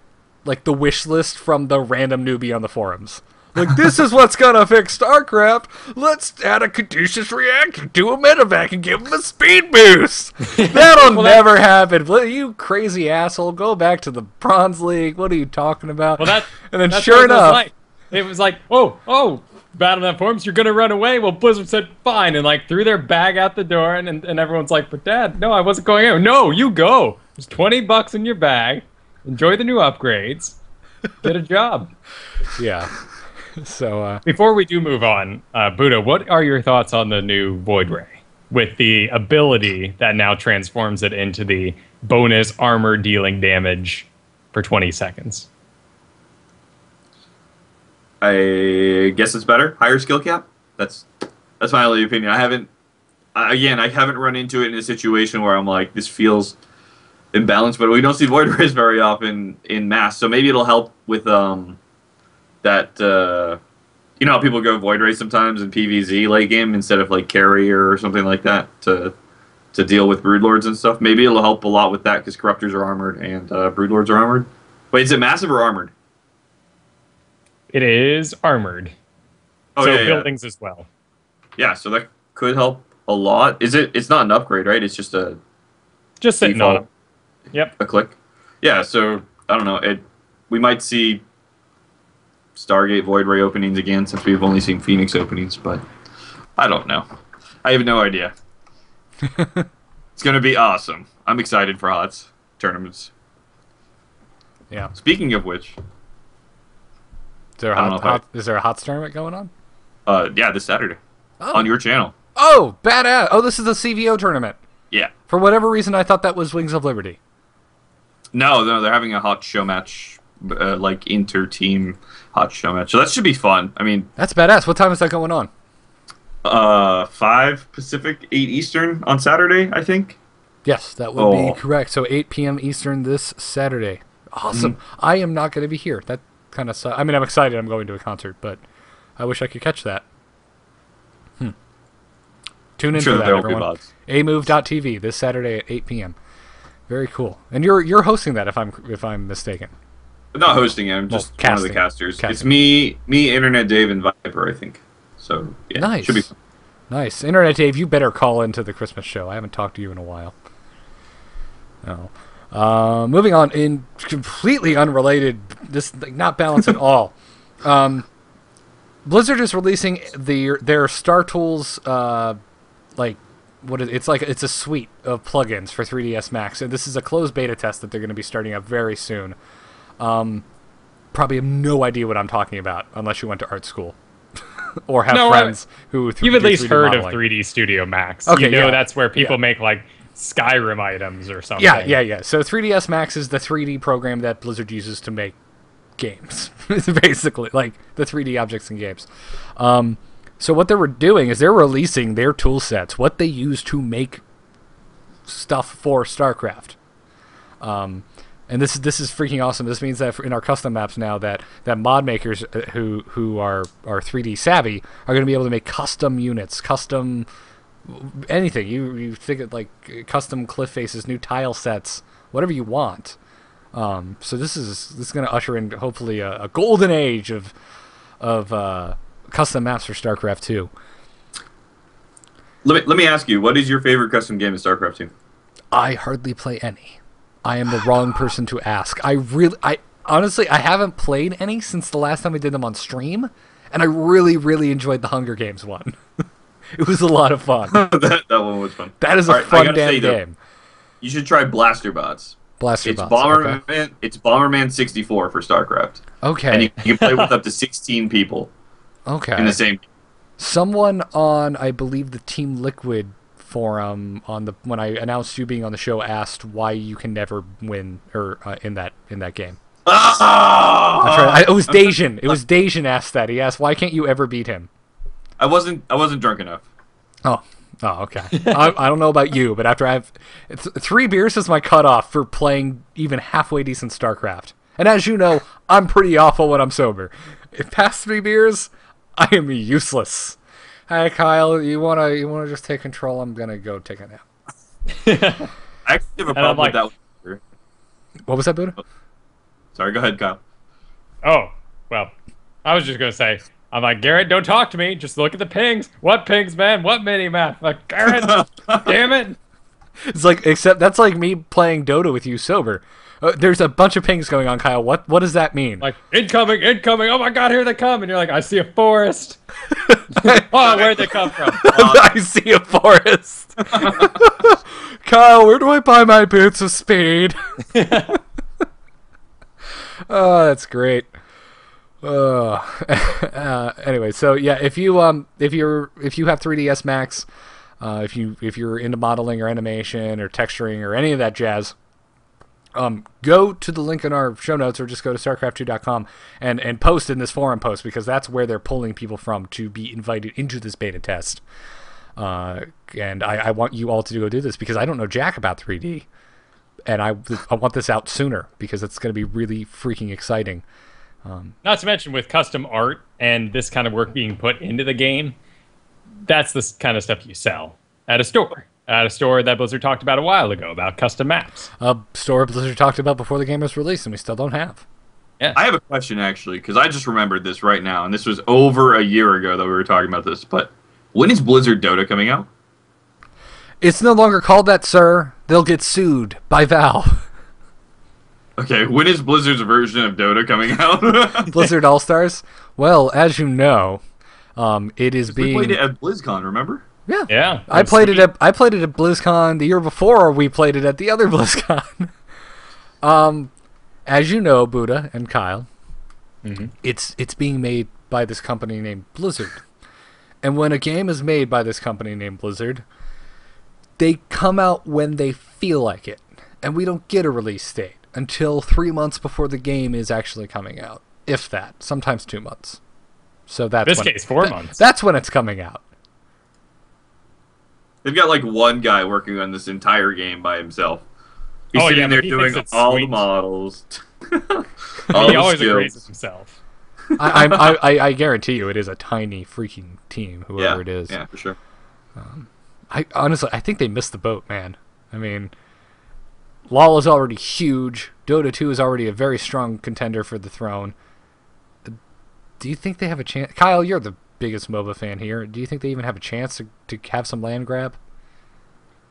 the wish list from the random newbie on the forums. Like, this is what's gonna fix StarCraft. Let's add a caduceus reactor to a medevac and give him a speed boost. That'll never happen. You crazy asshole. Go back to the Bronze League. What are you talking about? Well, and then sure enough, it was like, oh, Battle.net forums, you're gonna run away. Well, Blizzard said fine, and like threw their bag out the door, and everyone's like, but Dad, no, I wasn't going out. No, you go. There's $20 in your bag. Enjoy the new upgrades. Get a job. Yeah. So before we do move on, BuDDhA, what are your thoughts on the new Void Ray with the ability that now transforms it into the bonus armor dealing damage for 20 seconds? I guess it's better. Higher skill cap. That's my only opinion. I haven't run into it in a situation where I'm like, this feels imbalanced, but we don't see Void Rays very often in mass, so maybe it'll help with that, you know how people go Void Ray sometimes in PvZ late game instead of like Carrier or something like that to deal with Broodlords and stuff. Maybe it'll help a lot with that because Corruptors are armored and Broodlords are armored. Wait, is it massive or armored? It is armored. Oh, so yeah, buildings as well. Yeah, so that could help a lot. It's not an upgrade, right? It's just a just sitting on them. Yep. A click. Yeah, so I don't know. We might see Stargate Void Ray openings again, since we've only seen Phoenix openings, but I don't know. I have no idea. It's going to be awesome. I'm excited for HOTS tournaments. Yeah. Speaking of which... Is there a HOTS tournament going on? Yeah, this Saturday. Oh. On your channel. Oh, badass. Oh, this is the CVO tournament. Yeah. For whatever reason, I thought that was Wings of Liberty. No, they're having a HOTS show match, like inter-team HOTS show match. So that should be fun. I mean... That's badass. What time is that going on? 5 Pacific, 8 Eastern on Saturday, I think. Yes, that would be correct. So 8 p.m. Eastern this Saturday. Awesome. Mm-hmm. I am not going to be here. That kind of sucks. I mean, I'm excited I'm going to a concert, but I wish I could catch that. Tune in for that, everyone. amove.tv this Saturday at 8 p.m. Very cool. And you're hosting that, if I'm mistaken. I'm not hosting it. I'm just one of the casters. It's me, Internet Dave, and Viper, I think. So yeah, nice. Should be fun. Nice. Internet Dave, you better call into the Christmas show. I haven't talked to you in a while. No. Moving on, in completely unrelated, this not balanced at all. Blizzard is releasing their Star Tools, it's a suite of plugins for 3ds Max, and this is a closed beta test that they're going to be starting up very soon. Probably have no idea what I'm talking about unless you went to art school. Or have friends who you've at least heard modeling. of 3D Studio Max. Okay, that's where people make like Skyrim items or something. Yeah. So 3ds Max is the 3D program that Blizzard uses to make games. Basically, like the 3D objects in games. So what they were doing is they're releasing their tool sets, what they use to make stuff for StarCraft. And this is freaking awesome. This means that in our custom maps now that mod makers who are 3D savvy are going to be able to make custom units, custom anything. You think of like custom cliff faces, new tile sets, whatever you want. So this is going to usher in hopefully a golden age of custom maps for StarCraft 2. Let me ask you, what is your favorite custom game in StarCraft 2? I hardly play any. I am the wrong person to ask. I honestly, I haven't played any since the last time we did them on stream, and I really, really enjoyed the Hunger Games one. It was a lot of fun. that one was fun. That is a fun damn game. You should try Blaster Bots. Blaster It's Bots. Bomberman. Okay. It's Bomberman 64 for StarCraft. Okay. And you can play with up to 16 people. Okay. In the same. Someone on, I believe, the Team Liquid forum when I announced you being on the show asked why you can never win in that game. It was Dejan. It was Dejan asked that. He asked, why can't you ever beat him? I wasn't drunk enough. Oh, okay. I don't know about you, but after 3 beers is my cutoff for playing even halfway decent StarCraft. And as you know, I'm pretty awful when I'm sober. If past 3 beers, I am useless. Hey, Kyle, you wanna just take control? I'm gonna go take a nap. I actually have a problem with that. What was that, BuDDhA? Sorry, go ahead, Kyle. Oh, well, I was just gonna say, I'm like, Garrett, don't talk to me. Just look at the pings. What pings, man? What mini-map? Like, Garrett, damn it. It's like, except that's like me playing Dota with you sober. There's a bunch of pings going on, Kyle. What does that mean? Like, incoming. Oh my god, here they come. And you're like, I see a forest. Oh, where'd they come from? I see a forest. Kyle, where do I buy my boots of speed? Oh, that's great. Anyway, so yeah, if you have 3ds Max, if you're into modeling or animation or texturing or any of that jazz, go to the link in our show notes or just go to starcraft2.com and post in this forum post, because that's where they're pulling people from to be invited into this beta test. And I want you all to go do this, because I don't know jack about 3D, and I want this out sooner because it's going to be really freaking exciting. Not to mention with custom art and this kind of work being put into the game, that's the kind of stuff you sell at a store. At a store that Blizzard talked about a while ago, about custom maps. A store Blizzard talked about before the game was released, and we still don't have. Yeah. I have a question, actually, because I just remembered this right now, and this was over a year ago that we were talking about this, but when is Blizzard Dota coming out? It's no longer called that, sir. They'll get sued by Valve. Okay, when is Blizzard's version of Dota coming out? Blizzard All-Stars? Well, as you know, it is being... We played it at BlizzCon, remember? Yeah. I played it at BlizzCon the year before we played it at the other BlizzCon. As you know, BuDDhA and Kyle, it's being made by this company named Blizzard. And when a game is made by this company named Blizzard, they come out when they feel like it. And we don't get a release date until 3 months before the game is actually coming out. If that. Sometimes 2 months. So that's this case, 4 months. That's when it's coming out. They've got like one guy working on this entire game by himself. He's sitting there doing all the models. He always agrees with himself. I guarantee you it is a tiny freaking team, whoever it is. Yeah, for sure. I think they missed the boat, man. I mean, LoL is already huge. Dota 2 is already a very strong contender for the throne. Do you think they have a chance? Kyle, you're the biggest MOBA fan here. Do you think they even have a chance to have some land grab?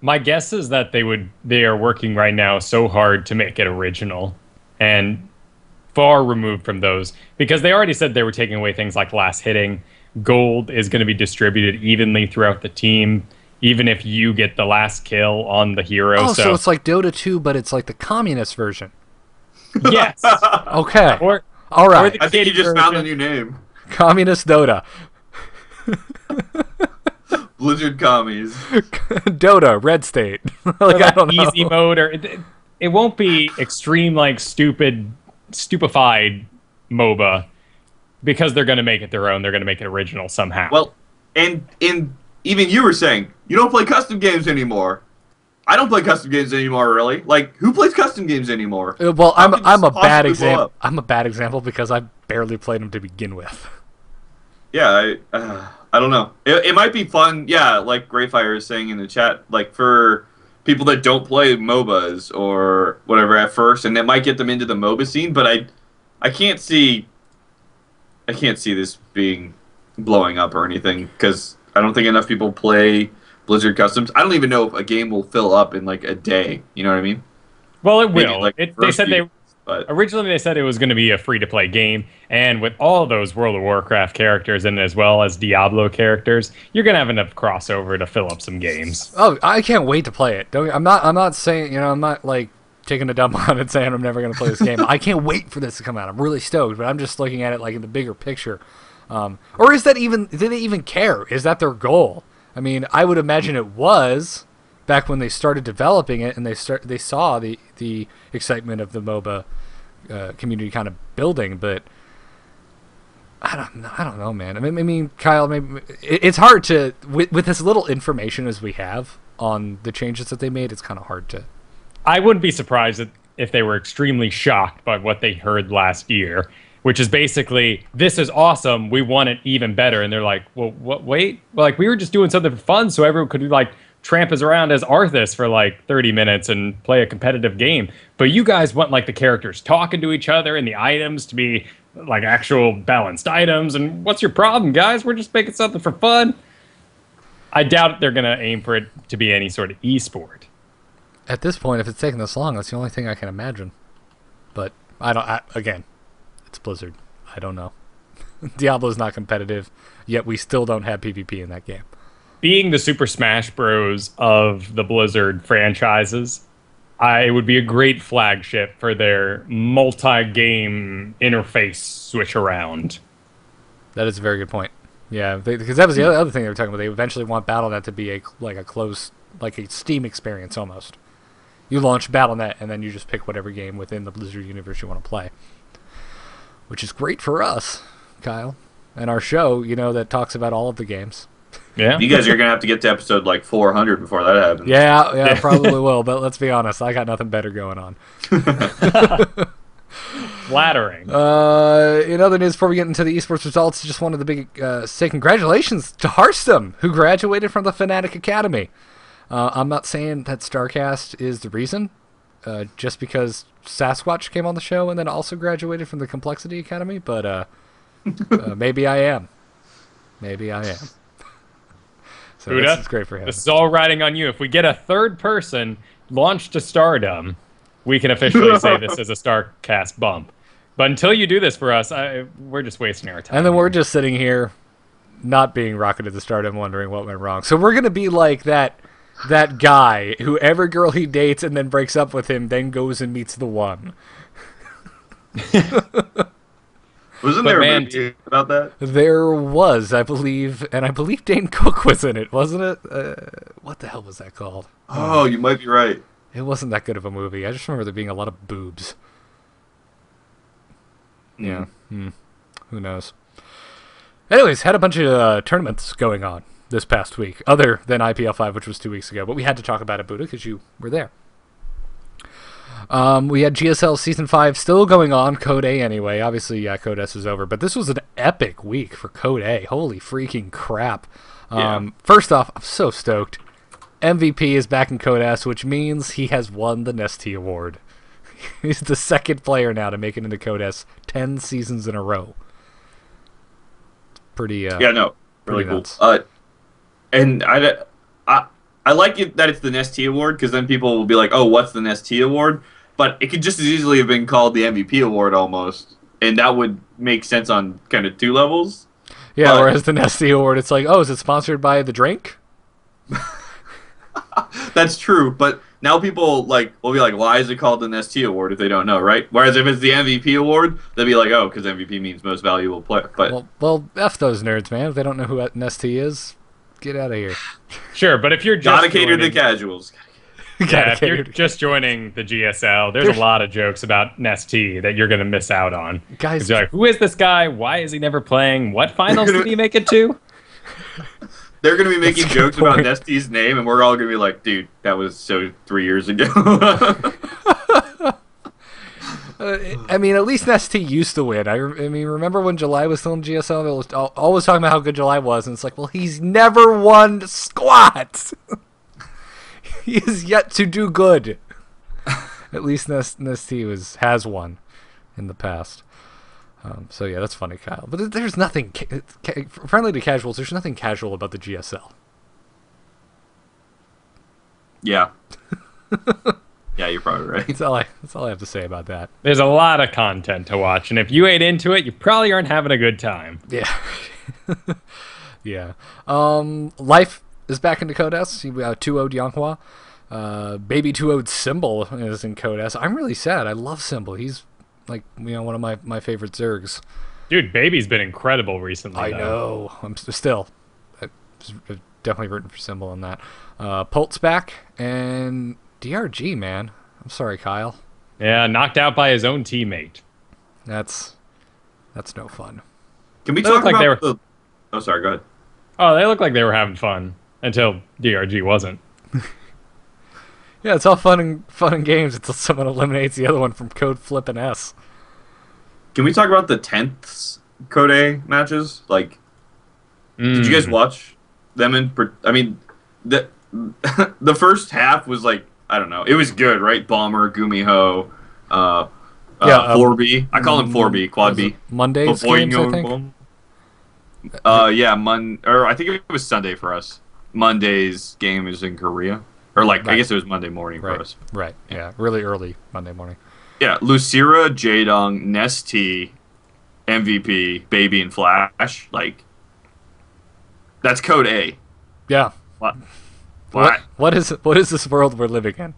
My guess is that they are working right now so hard to make it original and far removed from those, because they already said they were taking away things like last hitting. Gold is going to be distributed evenly throughout the team, even if you get the last kill on the hero. Oh, so it's like Dota 2, but it's like the communist version. Yes. Okay. All right. I think you just found a new name. Communist Dota. Blizzard commies. Dota, Red State. Like, I don't know. Easy mode, or it won't be extreme, like stupified MOBA, because they're going to make it their own. They're going to make it original somehow. Well, and even you were saying you don't play custom games anymore. I don't play custom games anymore, really. Like, who plays custom games anymore? Well, I'm a bad example. I'm a bad example because I barely played them to begin with. Yeah, I don't know. It might be fun. Yeah, like Greyfire is saying in the chat, like for people that don't play MOBAs or whatever at first, and that might get them into the MOBA scene. But I can't see this being blowing up or anything, because I don't think enough people play Blizzard Customs. I don't even know if a game will fill up in like a day. You know what I mean? Well, it Maybe, will. like, They said But Originally, they said it was going to be a free-to-play game, and with all those World of Warcraft characters and as well as Diablo characters, you're going to have enough crossover to fill up some games. Oh, I can't wait to play it. I'm not saying, I'm not like taking a dump on it saying I'm never going to play this game. I can't wait for this to come out. I'm really stoked, but I'm just looking at it like in the bigger picture. Or is that even, do they even care? Is that their goal? I mean, I would imagine it was back when they started developing it and they saw the excitement of the MOBA community kind of building, but I don't know, man. I mean, Kyle, maybe it's hard to with as little information as we have on the changes that they made. It's kind of hard to. I wouldn't be surprised if they were extremely shocked by what they heard last year, which is basically, this is awesome, we want it even better. And they're like, well, what? Wait, well, like we were just doing something for fun, so everyone could like tramp us around as Arthas for like 30 minutes and play a competitive game. But you guys want like the characters talking to each other and the items to be like actual balanced items. And what's your problem, guys? We're just making something for fun. I doubt they're going to aim for it to be any sort of esport. At this point, if it's taking this long, that's the only thing I can imagine. But again, it's Blizzard. I don't know. Diablo's not competitive, yet we still don't have PvP in that game. Being the Super Smash Bros. Of the Blizzard franchises, it would be a great flagship for their multi-game interface switch around. That is a very good point. Yeah, because that was the other thing they were talking about. They eventually want BattleNet to be a close, like a Steam experience almost. You launch BattleNet, and then you just pick whatever game within the Blizzard universe you want to play. Which is great for us, Kyle, and our show, that talks about all of the games. Yeah. you guys are going to have to get to episode like 400 before that happens. Yeah, probably will, but let's be honest, I got nothing better going on. Flattering. In other news, before we get into the esports results, just wanted to say congratulations to Hearthstone, who graduated from the Fnatic Academy. I'm not saying that StarCast is the reason, just because Sasquatch came on the show and then also graduated from the Complexity Academy, but maybe I am. Maybe I am. So BuDDhA, this is great for him. This is all riding on you. If we get a third person launched to stardom, we can officially say this is a StarCast bump. But until you do this for us, we're just wasting our time. And then we're just sitting here not being rocketed to stardom wondering what went wrong. So we're going to be like that guy who every girl he dates and then breaks up with him, then goes and meets the one. Wasn't there a movie about that? There was, I believe, and I believe Dane Cook was in it, wasn't it? What the hell was that called? Oh, you might be right. It wasn't that good of a movie. I just remember there being a lot of boobs. Yeah. Who knows? Anyways, had a bunch of tournaments going on this past week, other than IPL 5, which was 2 weeks ago, but we had to talk about it, BuDDhA, because you were there. We had GSL Season 5 still going on, Code A anyway. Obviously, yeah, Code S is over, but this was an epic week for Code A. Holy freaking crap. First off, I'm so stoked. MVP is back in Code S, which means he has won the Nestea Award. He's the second player now to make it into Code S 10 seasons in a row. Pretty, really cool. And I like it that it's the Nestea Award, because then people will be like, oh, what's the Nestea Award? But it could just as easily have been called the MVP Award almost, and that would make sense on kind of two levels. Yeah, whereas the Nestea Award, it's like, oh, is it sponsored by the drink? That's true, but now people will be like, why is it called the Nestea Award if they don't know, right? Whereas if it's the MVP Award, they'll be like, oh, because MVP means most valuable player. But well, F those nerds, man. If they don't know who Nestea is, get out of here. Sure, but if you're just gotta cater to the casuals. Yeah, if you're just joining the GSL, there's a lot of jokes about Nestea that you're going to miss out on. Guys, you're like, who is this guy? Why is he never playing? What finals did he make it to? They're going to be making jokes about Nestea's name, and we're all going to be like, dude, that was so 3 years ago. I mean, at least Nestea used to win. I mean, remember when July was still in GSL? They was always talking about how good July was, and it's like, well, he's never won squat. He is yet to do good. At least Nestea has won in the past. So yeah, that's funny, Kyle. But there's nothing friendly to casuals. There's nothing casual about the GSL. Yeah. Yeah, you're probably right. That's all I have to say about that. There's a lot of content to watch, and if you ain't into it, you probably aren't having a good time. Yeah. Yeah. Life is back into Code S. We got 2-0'd Yanghua. Baby 2-0'd Symbol is in Code S. I'm really sad. I love Symbol. He's like, one of my favorite Zergs. Dude, Baby's been incredible recently. I know. I'm definitely rooting for Symbol on that. Pult's back, and DRG, man. I'm sorry, Kyle. Yeah, knocked out by his own teammate. That's no fun. Can we They talk look like about they the... Oh, sorry, go ahead. Oh, they look like they were having fun until DRG wasn't. Yeah, it's all fun and games until someone eliminates the other one from Code Flip and S. Can we talk about the 10th Code A matches? Like, did you guys watch them I mean, the the first half was like, I don't know. It was good, right? Bomber, Gumiho, 4B. I call him 4B, Quad B. Monday's games, I think. Yeah, I think it was Sunday for us. Monday's game is in Korea. Or like, Right. I guess it was Monday morning for us. Right, yeah. Really early Monday morning. Yeah, Lucira, Jaedong, Nesty, MVP, Baby, and Flash. Like, that's Code A. Yeah. What? What is this world we're living in?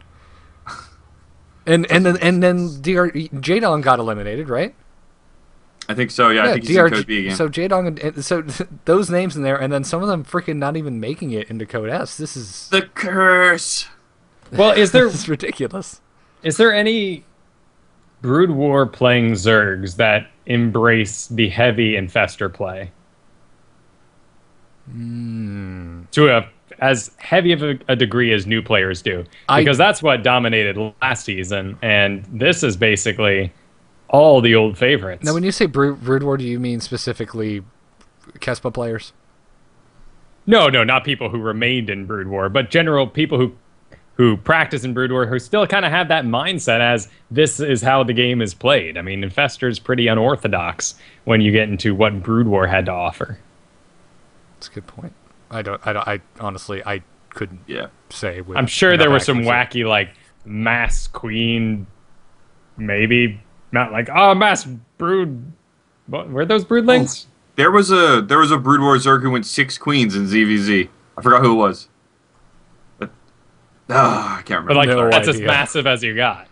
And then Jaedong got eliminated, right? I think so. Yeah, I think he's in Code B again. So Jaedong, and so those names in there, and then some of them freaking not even making it into Code S. This is the curse. Well, this is ridiculous. Is there any Brood War playing Zergs that embrace the heavy infestor play? To as heavy of a degree as new players do. Because that's what dominated last season, and this is basically all the old favorites. Now, when you say Brood War, do you mean specifically Kespa players? No, not people who remained in Brood War, but general people who practice in Brood War, who still kind of have that mindset as this is how the game is played. I mean, Infestor's pretty unorthodox when you get into what Brood War had to offer. That's a good point. I honestly, I couldn't say. I'm sure there were some wacky, like, Mass Queen, maybe, not like, Mass Brood. What, were those Broodlings? Oh, there was a Brood War Zerg who went 6 queens in ZVZ. I forgot who it was. But, I can't remember. But, like, that's idea. as massive as you got.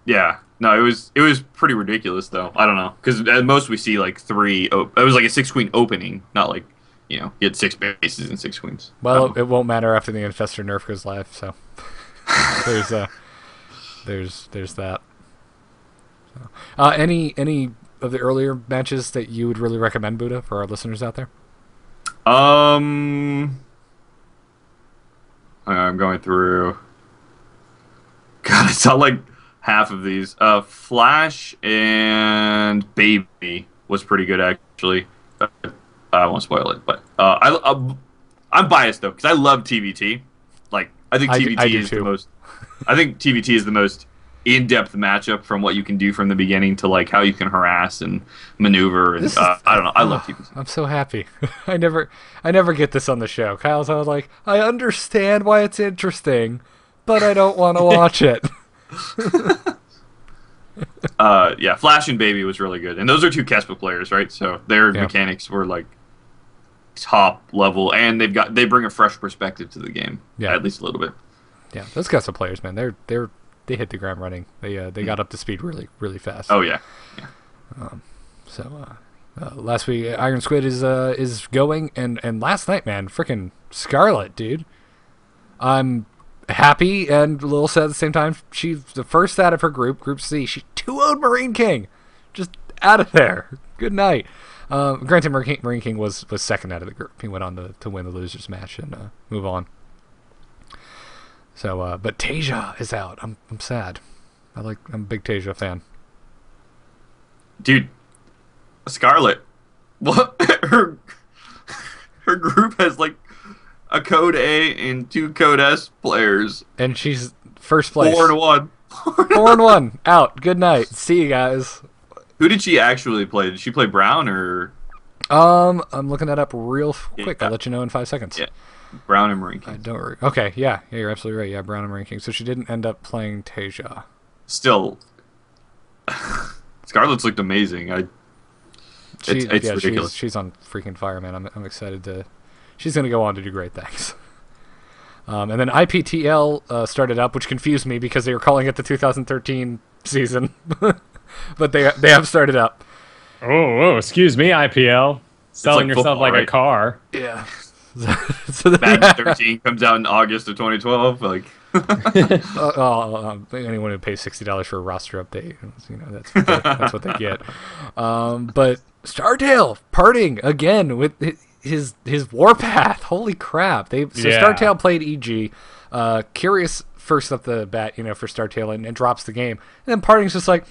Yeah. No, it was pretty ridiculous, though. I don't know. Because at most we see, like, 3... it was like a 6-queen opening, not like... you had 6 bases and 6 queens. Well, it won't matter after the Infestor nerf goes live, so there's that. So, any of the earlier matches that you would really recommend, BuDDhA, for our listeners out there? I'm going through. God, I saw like half of these. Flash and Baby was pretty good, actually. I won't spoil it, but I'm biased though because I love TVT. Like I think TVT is the most. I think TVT is the most in-depth matchup from what you can do from the beginning to like how you can harass and maneuver. And I don't know. I love TVT. I'm so happy. I never get this on the show. Kyle's always like, I understand why it's interesting, but I don't want to watch it. Yeah, Flash and Baby was really good, and those are 2 Kespa players, right? So their mechanics were like top level, and they bring a fresh perspective to the game, at least a little bit. Yeah, those Kespa players, man, they hit the ground running. They got up to speed really, really fast. Oh yeah. Last week Iron Squid is going, and last night, man, freaking Scarlet, dude. I'm happy and a little sad at the same time. She's the first out of her Group C. She 2-0'd Marine King, just out of there. Good night. Granted, Marine King was second out of the group. He went on to win the losers match and move on. So, but Tasia is out. I'm sad. I'm a big Tasia fan. Dude, Scarlet, what her group has like a Code A and 2 Code S players, and she's first place. 4-1. 4-1 out. Good night. See you guys. Who did she actually play? Did she play Brown or? I'm looking that up real quick. Yeah. I'll let you know in 5 seconds. Yeah. Brown and Marine I King. don't. Okay, yeah, you're absolutely right. Yeah, Brown and Marine King. So she didn't end up playing Tasia. Still, Scarlett's looked amazing. It's ridiculous. She's on freaking fire, man. I'm excited to. She's gonna go on to do great things. And then IPTL started up, which confused me because they were calling it the 2013 season, but they have started up. Oh, excuse me, IPL. Selling like yourself football, like right? a car. Yeah. Madden 13 comes out in August of 2012. Like, anyone who pays $60 for a roster update, that's what they get. But Startail parting again with his Warpath. Holy crap! Startail played EG. Curious first up the bat, for Startail and drops the game, and then parting's just like,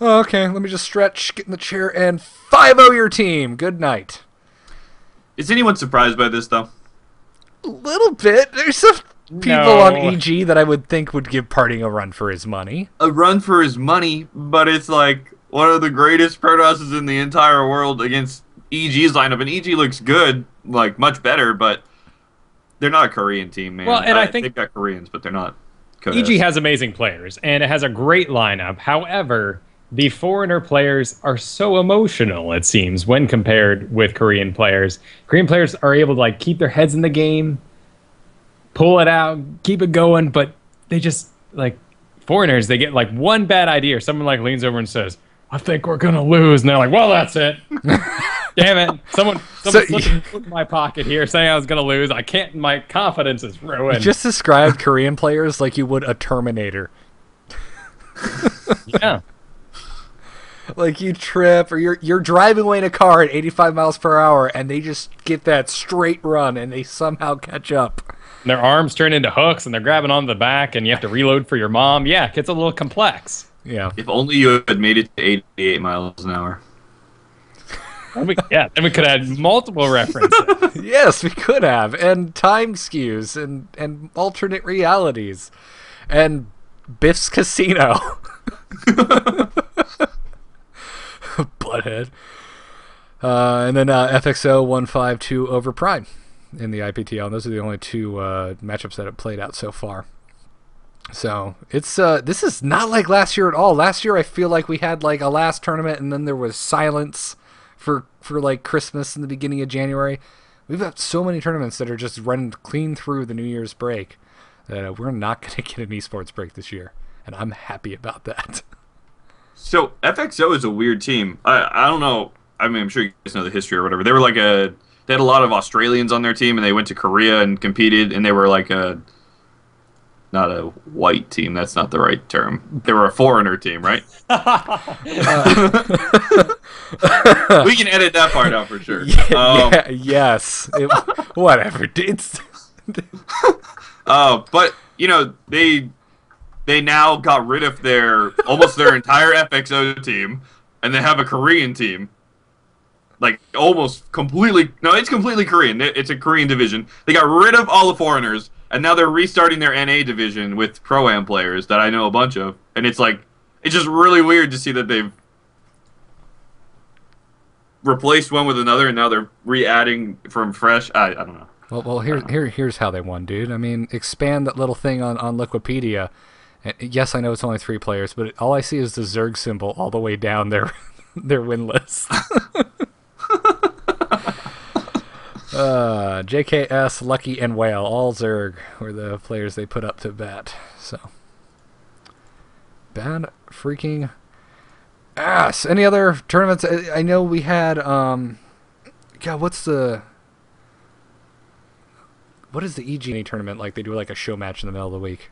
oh, okay, let me just stretch, get in the chair, and 5-0 your team. Good night. is anyone surprised by this though? A little bit. There's some people on EG that I would think would give Parting a run for his money. A run for his money, but it's like one of the greatest Protosses in the entire world against EG's lineup, and EG looks good, like much better, but they're not a Korean team, man. Well, and I think they've got Koreans, but they're not. EG has amazing players, and it has a great lineup. However, the foreigner players are so emotional, it seems, when compared with Korean players. Korean players are able to keep their heads in the game, pull it out, keep it going, but they just, foreigners, they get, one bad idea, or someone, leans over and says, I think we're going to lose, and they're like, well, that's it. Damn it. Someone slipped in my pocket here saying I was going to lose. I can't, my confidence is ruined. You just described Korean players like you would a Terminator. Yeah. Like you trip, or you're driving away in a car at 85 miles per hour, and they just get that straight run, and they somehow catch up. And their arms turn into hooks, and they're grabbing onto the back, and you have to reload for your mom. Yeah, it gets a little complex. Yeah. If only you had made it to 88 miles an hour. Then we could add multiple references. Yes, we could have, and time skews, and alternate realities, and Biff's Casino. Butthead. And then FXO 152 over Prime in the IPTL. And those are the only two matchups that have played out so far. So it's this is not like last year at all. Last year I feel like we had a last tournament and then there was silence for Christmas in the beginning of January. We've got so many tournaments that are just running clean through the New Year's break that we're not going to get an esports break this year. And I'm happy about that. So FXO is a weird team. I don't know. I mean, I'm sure you guys know the history or whatever. They were they had a lot of Australians on their team, and they went to Korea and competed, and they were not a white team. That's not the right term. They were a foreigner team, right? We can edit that part out for sure. Yes. Whatever. It's. But they now got rid of almost their entire FXO team, and they have a Korean team. Almost completely. No, it's completely Korean. It's a Korean division. They got rid of all the foreigners, and now they're restarting their NA division with Pro-Am players that I know a bunch of. And it's just really weird to see that they've replaced one with another, and now they're re-adding from fresh. I don't know. Well, here's how they won, dude. I mean, expand that little thing on Wikipedia. Yes, I know it's only 3 players, but all I see is the Zerg symbol all the way down their win list. JKS, Lucky, and Whale, all Zerg were the players they put up to bat. So, bad freaking ass. Any other tournaments? I know we had, God, what is the EG tournament like? They do a show match in the middle of the week.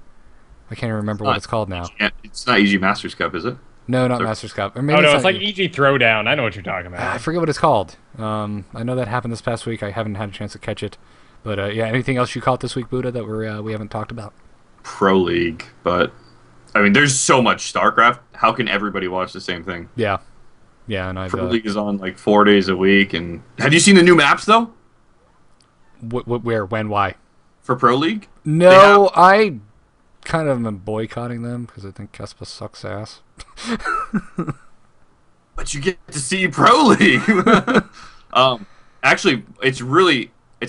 I can't even remember what it's called now. It's not EG Masters Cup, is it? No, not Masters Cup. Or maybe it's like EG Throwdown. I know what you're talking about. I forget what it's called. I know that happened this past week. I haven't had a chance to catch it. But yeah, anything else you caught this week, BuDDhA, that we haven't talked about? Pro League, but I mean, there's so much StarCraft. How can everybody watch the same thing? Yeah, and Pro League is on 4 days a week. And have you seen the new maps though? Where, when, why? For Pro League? No, I kind of am boycotting them because I think Kespa sucks ass. But you get to see Pro League. Actually, it's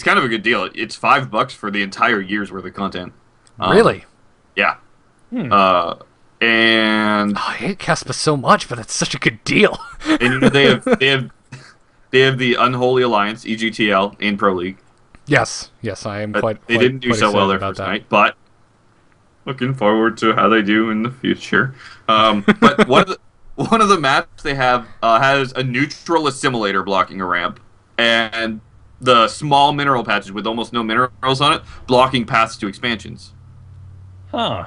kind of a good deal. It's $5 for the entire year's worth of content. Really? Yeah. And And I hate Caspa so much, but it's such a good deal. and they have the Unholy Alliance (EGTL) in Pro League. Yes, I am quite. They didn't do so well their first night, but looking forward to how they do in the future. But one of the maps they have has a neutral assimilator blocking a ramp, and the small mineral patches with almost no minerals on it blocking paths to expansions. Huh.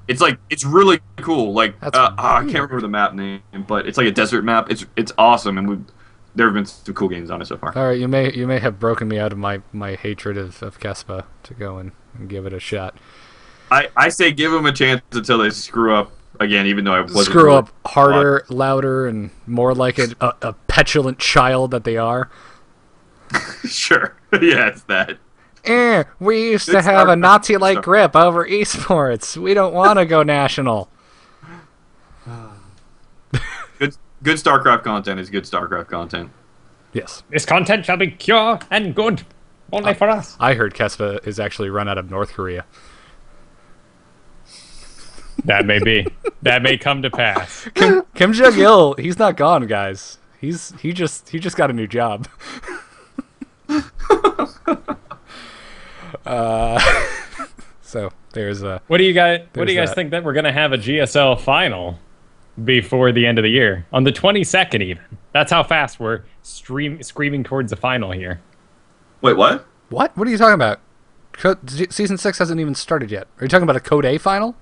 It's really cool. Like That's I can't remember the map name, but it's like a desert map. It's awesome, and there have been some cool games on it so far. All right, you may have broken me out of my hatred of Caspa to go and give it a shot. I say give them a chance until they screw up again, even though I wasn't Screw up harder, louder, and more like a petulant child that they are. Sure. Yeah, it's that. We used to Good have a start. Nazi-like Good grip over esports. We don't want to go national. Good StarCraft content is good StarCraft content. Yes. This content shall be pure and good, only for us. I heard Caspa is actually run out of North Korea. That may be. That may come to pass. Kim Jong-il, he's not gone, guys. He just got a new job. So there's a. What do you guys that. think that we're gonna have a GSL final before the end of the year on the 22nd even? That's how fast we're screaming towards the final here. Wait, what? What? What are you talking about? Season 6 hasn't even started yet. Are you talking about a Code A final?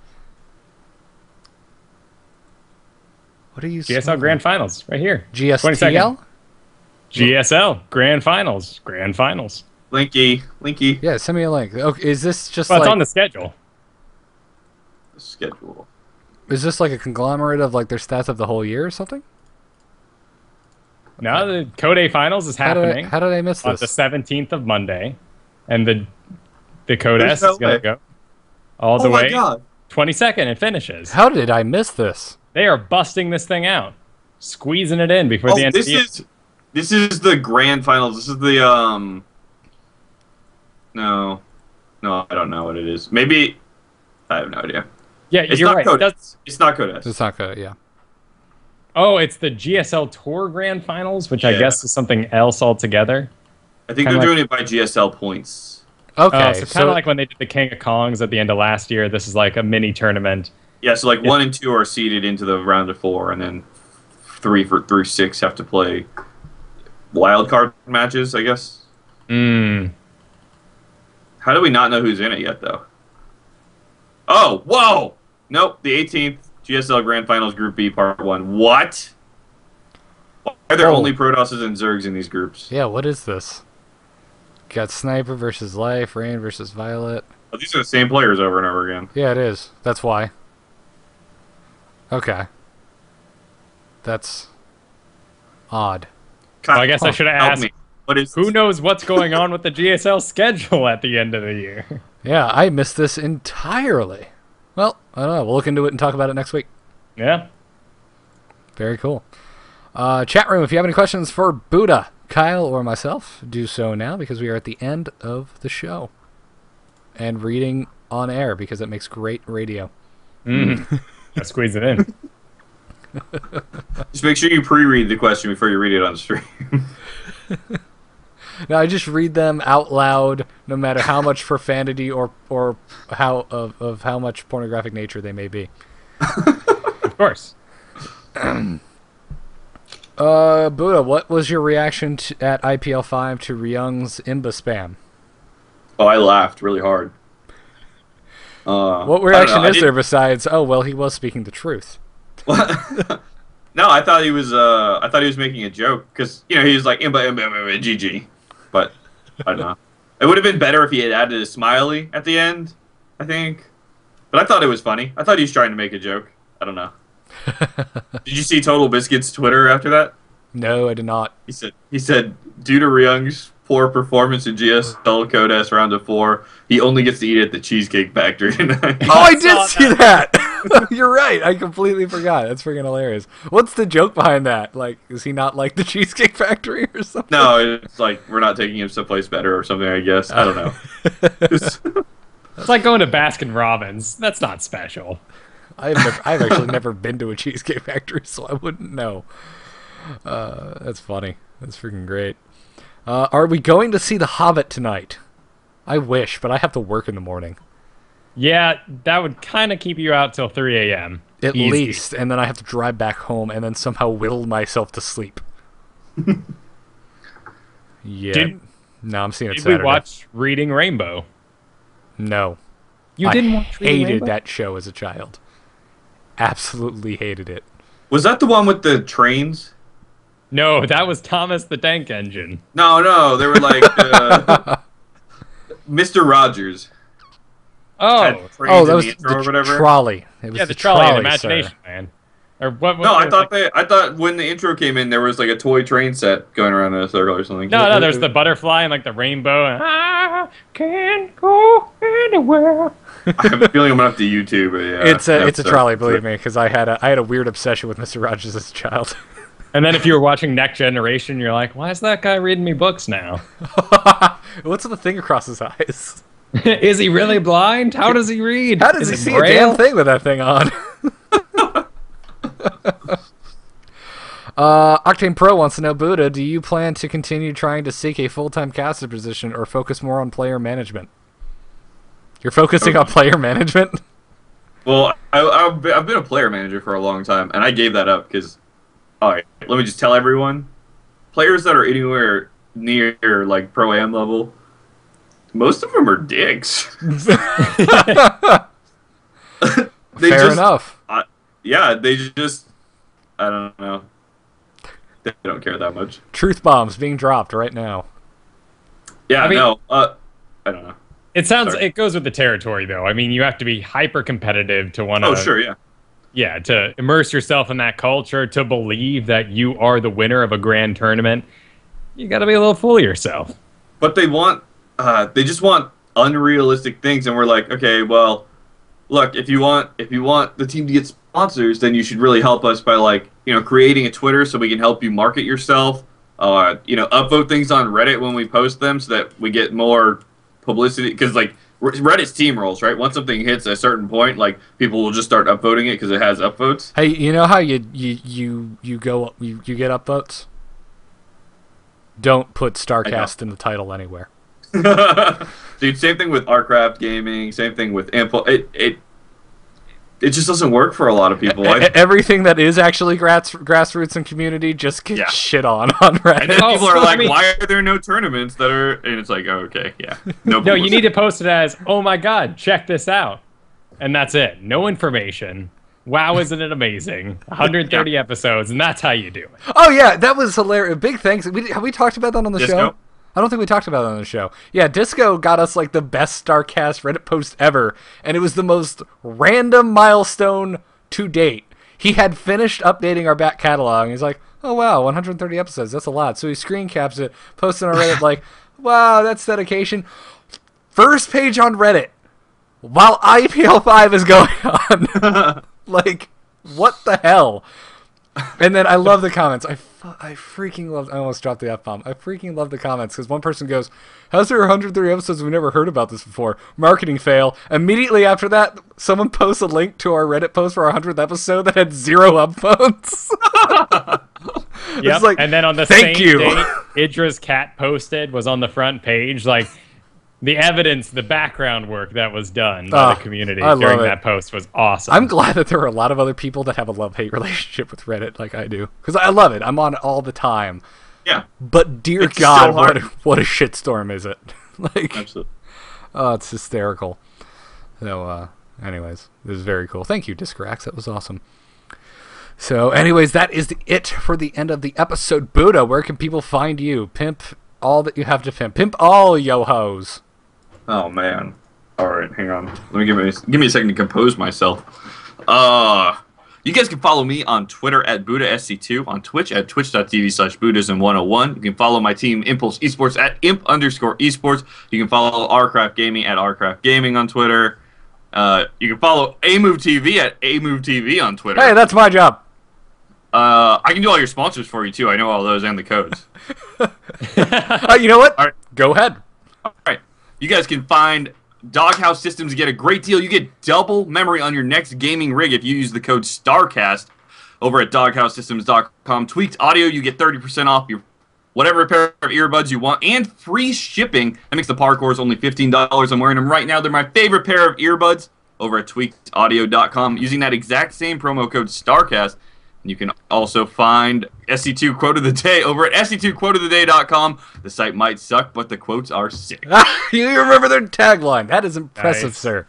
What are you saying? GSL Grand Finals right here. GSTL? 22nd. GSL Grand Finals. Grand Finals. Linky. Yeah, send me a link. Okay, is this just Well, like... it's on the schedule. Schedule. Is this like a conglomerate of like their stats of the whole year or something? No, the Code A Finals is happening. How did I miss on this? the 17th of Monday, and the Code There's S no is going way. to go all the Oh my way God. 22nd. It finishes. How did I miss this? They are busting this thing out, squeezing it in before the end of the year. This is the grand finals. This is the No, I don't know what it is. Maybe I have no idea. Yeah, It's you're not right. Code. That's- It's not Code S. It's not good, yeah. Oh, it's the GSL Tour Grand Finals, which I Yeah. guess is something else altogether. I think Kinda they're like- doing it by GSL points. Okay, So kind of like when they did the King of Kongs at the end of last year. This is like a mini tournament. Yeah, so like 1 and 2 are seeded into the round of 4, and then 3 through 6 have to play wild card matches, I guess. How do we not know who's in it yet, though? Oh, whoa! Nope, the 18th GSL Grand Finals Group B Part 1. What? Why are there Oh. only Protosses and Zergs in these groups? Yeah, what is this? Got Sniper versus Life, Rain versus Violet. Oh, these are the same players over and over again. Yeah, it is. That's why. Okay. That's odd. God, Well, I guess I should have help asked, me. What is who knows what's going on with the GSL schedule at the end of the year? Yeah, I missed this entirely. Well, I don't know. We'll look into it and talk about it next week. Yeah. Very cool. Chat room, if you have any questions for BuDDhA, Kyle, or myself, do so now because we are at the end of the show. And reading on air because it makes great radio. Let's squeeze it in. Just make sure you pre-read the question before you read it on stream. No, I just read them out loud, no matter how much profanity or how of how much pornographic nature they may be. Of course. BuDDhA, what was your reaction at IPL 5 to Ryung's Imba spam? Oh, I laughed really hard. What reaction is there besides, oh well, he was speaking the truth? No, I thought he was making a joke because he was like imba, GG, but I don't know. It would have been better if he had added a smiley at the end, I think. But I thought it was funny. I thought he was trying to make a joke. I don't know. Did you see Total Biscuit's Twitter after that? No, I did not. He said due to Ryung's poor performance in GSL Code S round of 4, he only gets to eat at the Cheesecake Factory tonight. Oh, I did see that. You're right. I completely forgot. That's freaking hilarious. What's the joke behind that? Like, is he not like the Cheesecake Factory or something? No, it's like we're not taking him someplace better or something, I guess. I don't know. It's like going to Baskin Robbins. That's not special. I've actually never been to a Cheesecake Factory, so I wouldn't know. That's funny. That's freaking great. Are we going to see The Hobbit tonight? I wish, but I have to work in the morning. Yeah, that would kind of keep you out till 3 a.m. At Easy. least, and then I have to drive back home and then somehow will myself to sleep. Yeah. No, I'm seeing it Did Saturday. we watch Reading Rainbow? No. You didn't watch Reading hated Rainbow? that show as a child. Absolutely hated it. Was that the one with the trains? No, that was Thomas the Tank Engine. No, they were like Mr. Rogers. Oh, Had trains Oh, that in was the intro or the whatever. trolley. It was yeah, the trolley and Imagination sir. Man. Or what? No, I thought like, I thought when the intro came in, there was like a toy train set going around in a circle or something. No, there's the butterfly and like the rainbow. And I can't go anywhere. I have a feeling I'm gonna have to YouTube it. Yeah, It's a trolley, believe me, because I had a weird obsession with Mr. Rogers as a child. And then if you were watching Next Generation, you're like, why is that guy reading me books now? What's the thing across his eyes? Is he really blind? How does he read? How does he Is it see a Braille? damn thing with that thing on? Octane Pro wants to know, BuDDhA, do you plan to continue trying to seek a full-time caster position or focus more on player management? You're focusing on player management? Well, I've been a player manager for a long time, and I gave that up because, all right, let me just tell everyone, players that are anywhere near like pro-am level, most of them are dicks. Fair enough. Yeah, they just, I don't know. They don't care that much. Truth bombs being dropped right now. Yeah, I mean- no, I don't know. It sounds. Sorry. It goes with the territory, though. I mean, you have to be hyper competitive to want to. Oh, sure, yeah. Yeah, to immerse yourself in that culture, to believe that you are the winner of a grand tournament. You got to be a little full of yourself. But they just want unrealistic things, and we're like, okay, well, look, if you want the team to get sponsors, then you should really help us by creating a Twitter so we can help you market yourself. Upvote things on Reddit when we post them so that we get more publicity, because Reddit's steamrolls, right? Once something hits a certain point, people will just start upvoting it because it has upvotes. Hey, you know how you get upvotes? Don't put StarCast in the title anywhere. Dude, same thing with Artcraft Gaming, same thing with Impulse. It just doesn't work for a lot of people. Everything that is actually grassroots and community just gets shit on Reddit. And then people are like, I mean- why are there no tournaments that are... And it's like, oh, okay, yeah. No, you need to post it as, oh my god, check this out. And that's it. No information. Wow, isn't it amazing? 130 episodes, and that's how you do it. Oh yeah, that was hilarious. Big thanks. Have we talked about that on the Disco? show? I don't think we talked about it on the show. Yeah, Disco got us the best StarCast Reddit post ever, and it was the most random milestone to date. He had finished updating our back catalog, and he's like, oh wow, 130 episodes, that's a lot. So he screen caps it, posts it on Reddit wow, that's dedication. First page on Reddit, while IPL 5 is going on. What the hell? And then I love the comments. I freaking love... I almost dropped the F-bomb. I freaking love the comments, because one person goes, how's there 103 episodes? We've never heard about this before. Marketing fail. Immediately after that, someone posts a link to our Reddit post for our 100th episode that had 0 upvotes. Yep. It's And then on the thank same you. day, Idra's cat posted was on the front page, the evidence, the background work that was done by the community I during love it. that post was awesome. I'm glad that there are a lot of other people that have a love-hate relationship with Reddit like I do. Because I love it. I'm on it all the time. Yeah. But dear It's God, so hard. what a shitstorm is it? Absolutely. Oh, it's hysterical. So, anyways, this is very cool. Thank you, Discrax. That was awesome. So, anyways, that is it for the end of the episode. BuDDhA, where can people find you? Pimp all that you have to pimp. Pimp all, yo-hos. Oh, man. All right, hang on. Let me give me a second to compose myself. You guys can follow me on Twitter at BuDDhaSC2, on Twitch at twitch.tv/Buddhism101. You can follow my team Impulse Esports at imp_esports. You can follow Artcraft Gaming at Artcraft Gaming on Twitter. You can follow AMoveTV at AMoveTV on Twitter. Hey, that's my job. I can do all your sponsors for you, too. I know all those and the codes. You know what? All right. Go ahead. All right. You guys can find Doghouse Systems. Get a great deal. You get double memory on your next gaming rig if you use the code StarCast over at doghousesystems.com. Tweaked audio, you get 30% off your whatever pair of earbuds you want, and free shipping. That makes the Parkours only $15. I'm wearing them right now. They're my favorite pair of earbuds over at tweakedaudio.com. Using that exact same promo code StarCast. And you can also find SC2 Quote of the Day over at sc2quoteoftheday.com. The site might suck, but the quotes are sick. You remember their tagline. That is impressive, Nice. sir.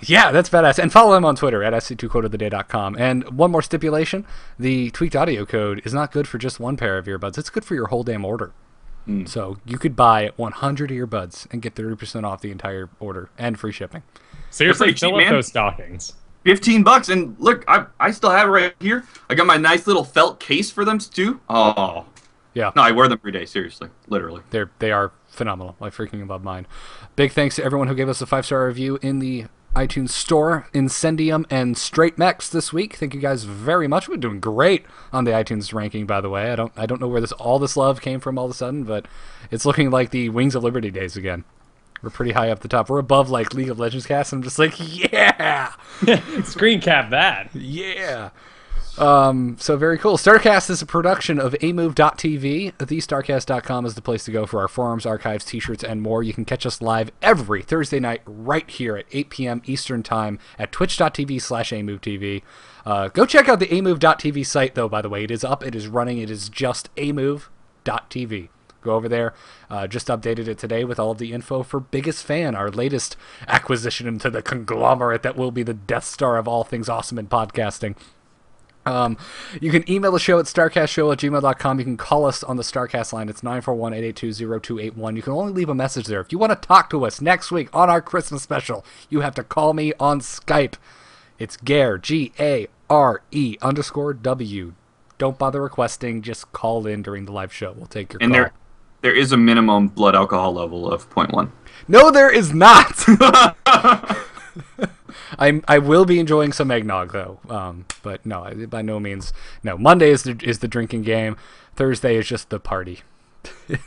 Yeah, that's badass. And follow him on Twitter at sc2quoteoftheday.com. And one more stipulation, the tweaked audio code is not good for just one pair of earbuds. It's good for your whole damn order. So you could buy 100 earbuds and get 30% off the entire order and free shipping. Seriously, pretty cheap, fill up man. those stockings. $15, and look, I still have it right here. I got my nice little felt case for them too. Oh, Yeah. no, I wear them every day. Seriously, literally. They are phenomenal. I freaking love mine. Big thanks to everyone who gave us a 5-star review in the iTunes store, Incendium and Straight Mex this week. Thank you guys very much. We're doing great on the iTunes ranking, by the way. I don't know where all this love came from all of a sudden, but it's looking like the Wings of Liberty days again. We're pretty high up the top. We're above like League of Legends cast. I'm just like, yeah, Screen cap that. yeah. So very cool. StarCast is a production of amove.tv. TheStarCast.com is the place to go for our forums, archives, t-shirts, and more. You can catch us live every Thursday night right here at 8 p.m. Eastern Time at twitch.tv/amovetv. Go check out the amove.tv site, though, by the way. It is up. It is running. It is just amove.tv. Go over there. Just updated it today with all of the info for Biggest Fan, our latest acquisition into the conglomerate that will be the Death Star of all things awesome in podcasting. You can email the show at starcastshow@gmail.com. You can call us on the StarCast line. It's 941-882-0281. You can only leave a message there. If you want to talk to us next week on our Christmas special, you have to call me on Skype. It's Gare, Gare_W. Don't bother requesting. Just call in during the live show. We'll take your call. There is a minimum blood alcohol level of 0.1. No, there is not. I will be enjoying some eggnog though, but no, by no means. No, Monday is the drinking game. Thursday is just the party.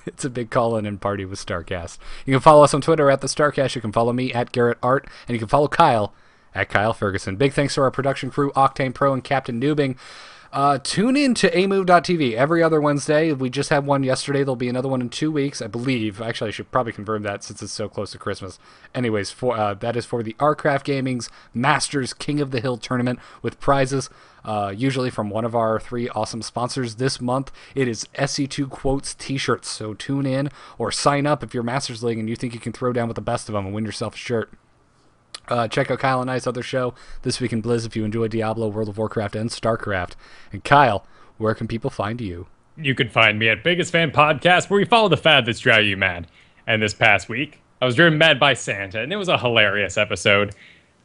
It's a big call-in and party with StarCast. You can follow us on Twitter at the StarCast. You can follow me at Garrett Art, and you can follow Kyle at Kyle Ferguson. Big thanks to our production crew, Octane Pro and Captain Noobing. Tune in to amove.tv every other Wednesday. We just had one yesterday. There'll be another one in 2 weeks, I believe. Actually, I should probably confirm that since it's so close to Christmas. Anyways, that is for the Arcraft Gaming's Masters King of the Hill tournament with prizes, usually from one of our 3 awesome sponsors this month. It is SC2 Quotes t-shirts, so tune in or sign up if you're Masters League and you think you can throw down with the best of them and win yourself a shirt. Check out Kyle and I's other show, This Week in Blizz, if you enjoy Diablo, World of Warcraft, and StarCraft. And Kyle, where can people find you? You can find me at Biggest Fan Podcast, where we follow the fad that's driving you mad. And this past week, I was driven mad by Santa, and it was a hilarious episode.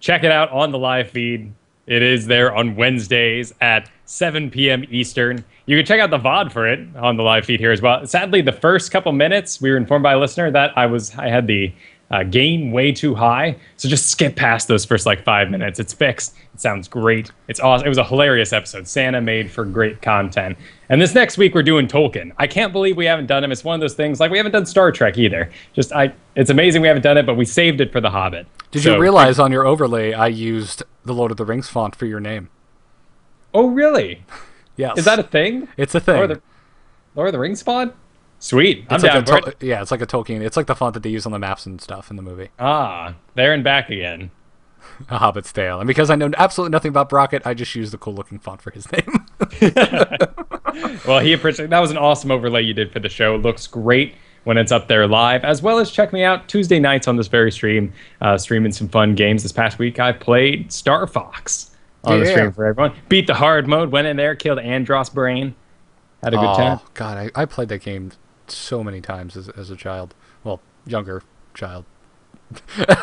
Check it out on the live feed. It is there on Wednesdays at 7 p.m. Eastern. You can check out the VOD for it on the live feed here as well. Sadly, the first couple minutes, we were informed by a listener that I had the gain way too high, so just skip past those first 5 minutes. It's fixed. It sounds great. It's awesome. It was a hilarious episode. Santa made for great content. And this next week we're doing Tolkien. I can't believe we haven't done him. It's one of those things, we haven't done Star Trek either. It's amazing we haven't done it, but we saved it for The Hobbit. Did you realize on your overlay I used the Lord of the Rings font for your name? Oh, really? Yes. Is that a thing? It's a thing. Lord of the Rings font? Sweet. I'm It's like down for it. yeah, it's like a Tolkien. It's like the font that they use on the maps and stuff in the movie. Ah, there and back again. A Hobbit's Tale. And because I know absolutely nothing about Brockett, I just used the cool-looking font for his name. Well, that was an awesome overlay you did for the show. It looks great when it's up there live, as well as check me out Tuesday nights on this very stream, streaming some fun games. This past week, I played Star Fox on the stream for everyone. Beat the hard mode, went in there, killed Andros Brain. Had a good time. Oh, God, I played that game so many times as a child. Well, younger child.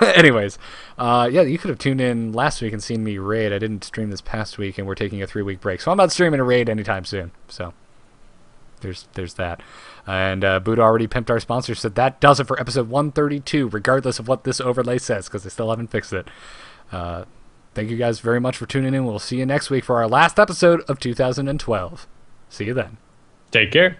Anyways, yeah, you could have tuned in last week and seen me raid. I didn't stream this past week, and we're taking a 3-week break, so I'm not streaming a raid anytime soon. So there's that. And BuDDhA already pimped our sponsor, so that does it for episode 132, regardless of what this overlay says, because they still haven't fixed it. Thank you guys very much for tuning in. We'll see you next week for our last episode of 2012. See you then. Take care.